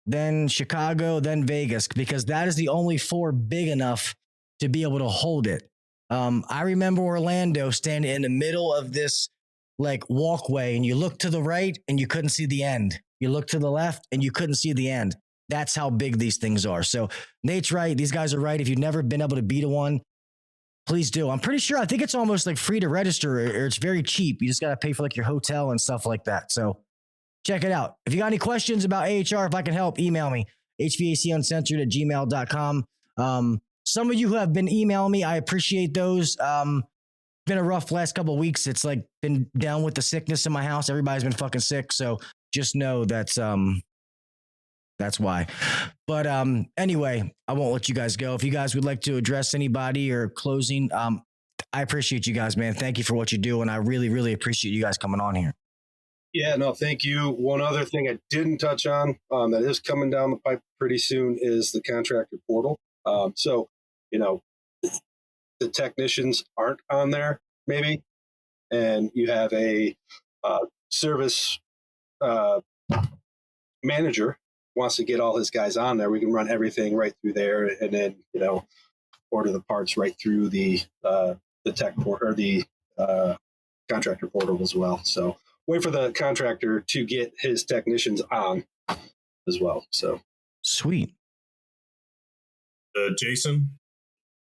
then Chicago, then Vegas, because that is the only 4 big enough to be able to hold it. I remember Orlando standing in the middle of this like walkway, and you look to the right and you couldn't see the end. You look to the left and you couldn't see the end. That's how big these things are. So Nate's right. These guys are right. If you've never been able to be to one, please do. I'm pretty sure. I think it's almost like free to register, or it's very cheap. You just got to pay for like your hotel and stuff like that. So check it out. If you got any questions about AHR, if I can help, email me, hvacuncensored@gmail.com. Some of you who have been emailing me, I appreciate those. Been a rough last couple of weeks. It's like been down with the sickness in my house. Everybody's been fucking sick. So just know that's why. But anyway, I won't let you guys go. If you guys would like to address anybody or closing, I appreciate you guys, man. Thank you for what you do. And I really, really appreciate you guys coming on here. Yeah, no, thank you. One other thing I didn't touch on that is coming down the pipe pretty soon is the contractor portal. So, you know, the technicians aren't on there, maybe, and you have a service manager wants to get all his guys on there. We can run everything right through there, and then, you know, order the parts right through the tech portal or the contractor portal as well. So wait for the contractor to get his technicians on as well. So sweet. Jason,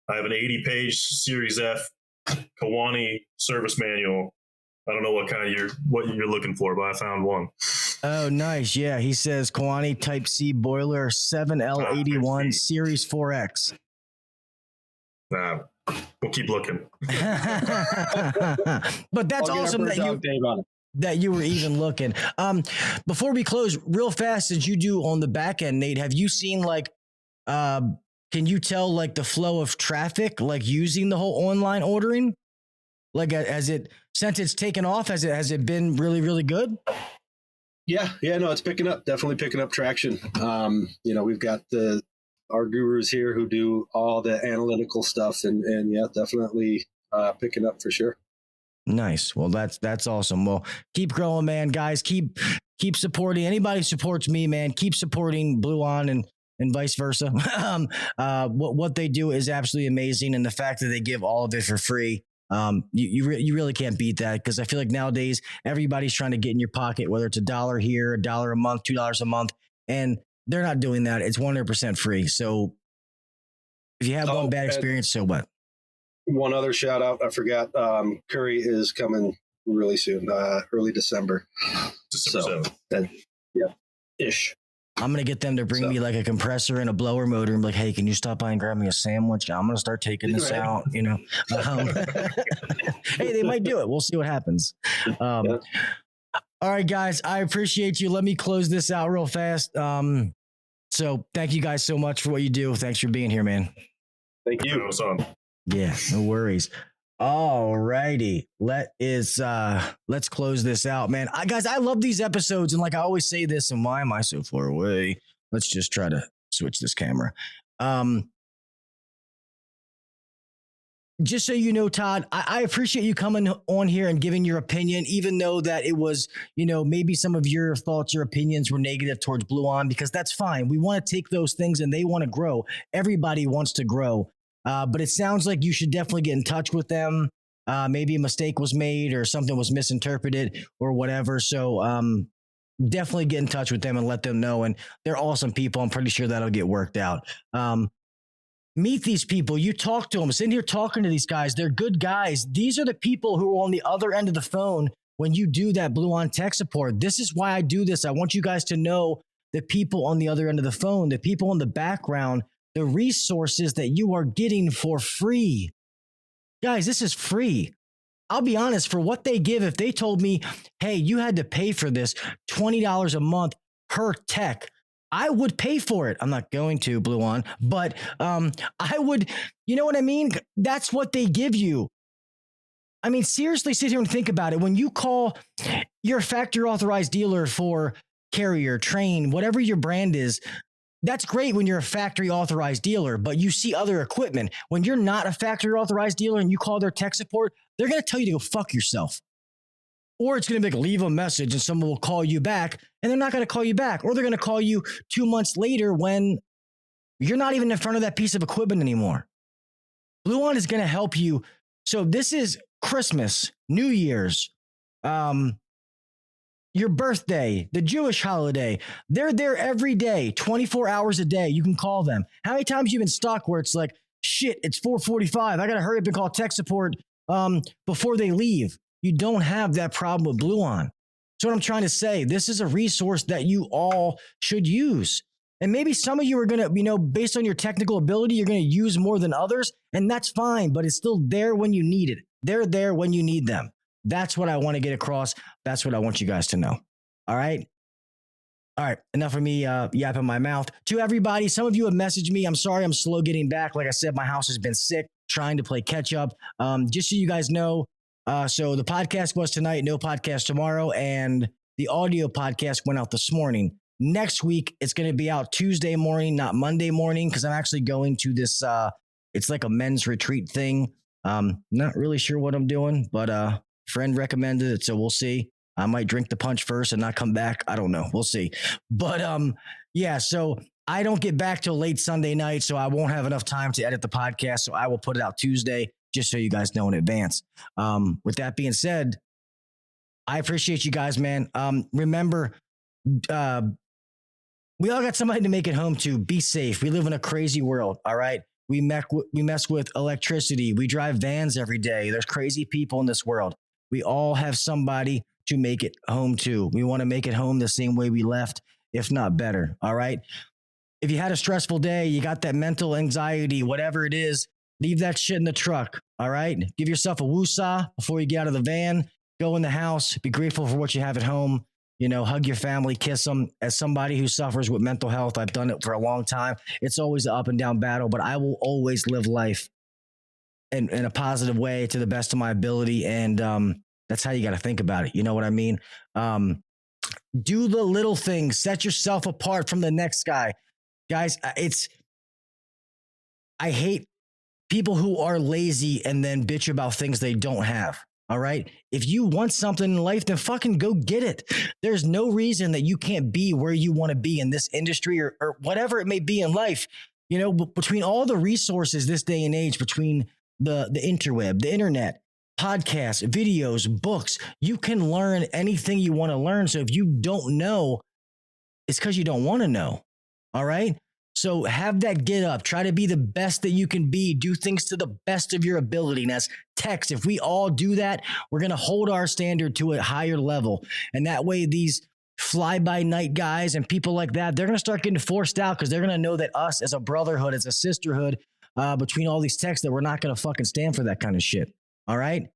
I have an 80-page Series F Kiwani service manual. I don't know what you're looking for, but I found one. Oh, nice. Yeah, he says Kiwani Type C boiler 7L81 Series 4X. Nah, we'll keep looking. But that's awesome that you were even looking. Before we close, real fast, as you do on the back end, Nate, have you seen can you tell like the flow of traffic, like using the whole online ordering? Like since it's taken off, has it been really, really good? Yeah, no, it's picking up, definitely picking up traction. We've got our gurus here who do all the analytical stuff and yeah, definitely picking up for sure. Nice. Well, that's awesome. Well, keep growing, man. Guys, keep supporting. Anybody who supports me, man, keep supporting Bluon and vice versa. What they do is absolutely amazing. And the fact that they give all of it for free, you really can't beat that, because I feel like nowadays everybody's trying to get in your pocket, whether it's $1 here, $1 a month, $2 a month, and they're not doing that. It's 100% free. So if you have one bad experience, so what? One other shout out, I forgot. Curry is coming really soon, early December. December 7th. Ish. I'm going to get them to bring me like a compressor and a blower motor and be like, hey, can you stop by and grab me a sandwich? I'm going to start taking this out, Hey, they might do it. We'll see what happens. All right, guys, I appreciate you. Let me close this out real fast. So thank you guys so much for what you do. Thanks for being here, man. Thank you. Awesome. Yeah, no worries. All righty. Let's close this out, man. Guys, I love these episodes. And like I always say this, and why am I so far away? Let's just try to switch this camera. Just so you know, Todd, I appreciate you coming on here and giving your opinion, even though that it was, maybe some of your thoughts or opinions were negative towards Bluon, because that's fine. We want to take those things and they want to grow. Everybody wants to grow. But it sounds like you should definitely get in touch with them. Maybe a mistake was made or something was misinterpreted or whatever. So definitely get in touch with them and let them know. And they're awesome people. I'm pretty sure that'll get worked out. Meet these people. You talk to them. Sitting here talking to these guys. They're good guys. These are the people who are on the other end of the phone when you do that Bluon Tech Support. This is why I do this. I want you guys to know the people on the other end of the phone, the people in the background, the resources that you are getting for free. Guys, this is free. I'll be honest, for what they give, if they told me, hey, you had to pay for this $20 a month per tech, I would pay for it. I'm not going to, Bluon, but I would, you know what I mean? That's what they give you. I mean, seriously, sit here and think about it. When you call your factory authorized dealer for Carrier, Train, whatever your brand is, that's great when you're a factory authorized dealer, but you see other equipment. When you're not a factory authorized dealer and you call their tech support, they're going to tell you to go fuck yourself. Or it's going to be like, leave a message and someone will call you back, and they're not going to call you back. Or they're going to call you 2 months later when you're not even in front of that piece of equipment anymore. Bluon is going to help you. So this is Christmas, New Year's, your birthday, the Jewish holiday. They're there every day, 24 hours a day. You can call them. How many times you've been stuck where it's like, shit, it's 4:45. I got to hurry up and call tech support before they leave. You don't have that problem with Bluon. So what I'm trying to say, this is a resource that you all should use. And maybe some of you are going to, based on your technical ability, you're going to use more than others. And that's fine, but it's still there when you need it. They're there when you need them. That's what I want to get across. That's what I want you guys to know. All right. All right. Enough of me yapping my mouth. To everybody, some of you have messaged me. I'm sorry I'm slow getting back. Like I said, my house has been sick, trying to play catch up. Just so you guys know, so the podcast was tonight, no podcast tomorrow, and the audio podcast went out this morning. Next week, it's going to be out Tuesday morning, not Monday morning, because I'm actually going to this, it's like a men's retreat thing. Not really sure what I'm doing, but friend recommended it, so we'll see. I might drink the punch first and not come back. I don't know. We'll see. But yeah, so I don't get back till late Sunday night, so I won't have enough time to edit the podcast, so I will put it out Tuesday. just so you guys know in advance. With that being said, I appreciate you guys, man. Remember, we all got somebody to make it home to. Be safe. We live in a crazy world. All right. We mess with electricity. We drive vans every day. There's crazy people in this world. We all have somebody to make it home to. We want to make it home the same way we left, if not better. All right. If you had a stressful day, you got that mental anxiety, whatever it is, leave that shit in the truck. All right. Give yourself a woosah before you get out of the van. Go in the house. Be grateful for what you have at home. You know, hug your family, kiss them. As somebody who suffers with mental health, I've done it for a long time. It's always an up and down battle, but I will always live life in a positive way to the best of my ability. And that's how you got to think about it. You know what I mean? Do the little things. Set yourself apart from the next guy. Guys, I hate people who are lazy and then bitch about things they don't have. All right. If you want something in life, then fucking go get it. There's no reason that you can't be where you want to be in this industry or whatever it may be in life. You know, between all the resources this day and age, between the interweb, the internet, podcasts, videos, books, you can learn anything you want to learn. So if you don't know, it's because you don't want to know. All right. So have that get up, try to be the best that you can be, do things to the best of your ability. And as techs, if we all do that, we're going to hold our standard to a higher level. And that way, these fly by night guys and people like that, they're going to start getting forced out because they're going to know that us as a brotherhood, as a sisterhood, between all these techs, that we're not going to fucking stand for that kind of shit. All right.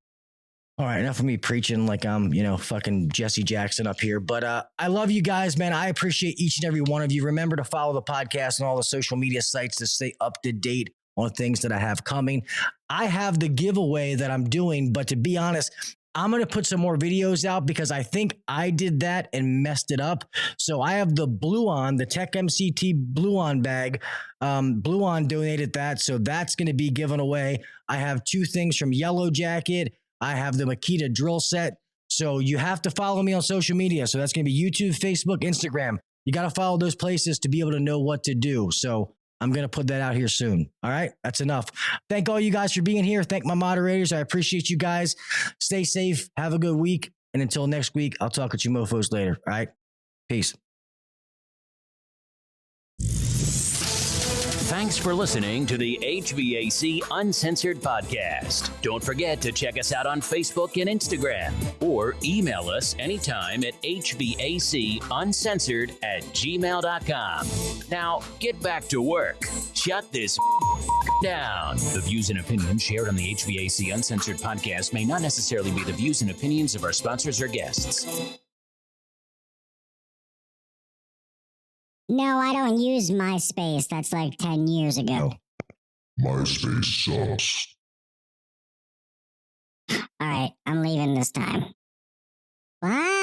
All right, enough of me preaching like I'm, fucking Jesse Jackson up here. But I love you guys, man. I appreciate each and every one of you. Remember to follow the podcast and all the social media sites to stay up to date on things that I have coming. I have the giveaway that I'm doing, but to be honest, I'm going to put some more videos out because I think I did that and messed it up. So I have the Bluon, the Tech MCT Bluon bag. Bluon donated that, so that's going to be given away. I have 2 things from Yellow Jacket. I have the Makita drill set. So you have to follow me on social media. So that's going to be YouTube, Facebook, Instagram. You got to follow those places to be able to know what to do. So I'm going to put that out here soon. All right. That's enough. Thank all you guys for being here. Thank my moderators. I appreciate you guys. Stay safe. Have a good week. And until next week, I'll talk with you mofos later. All right. Peace. Thanks for listening to the HVAC Uncensored Podcast. Don't forget to check us out on Facebook and Instagram, or email us anytime at hvacuncensored@gmail.com. Now, get back to work. Shut this down. The views and opinions shared on the HVAC Uncensored Podcast may not necessarily be the views and opinions of our sponsors or guests. No, I don't use MySpace. That's like 10 years ago. MySpace sucks. All right, I'm leaving this time. Bye.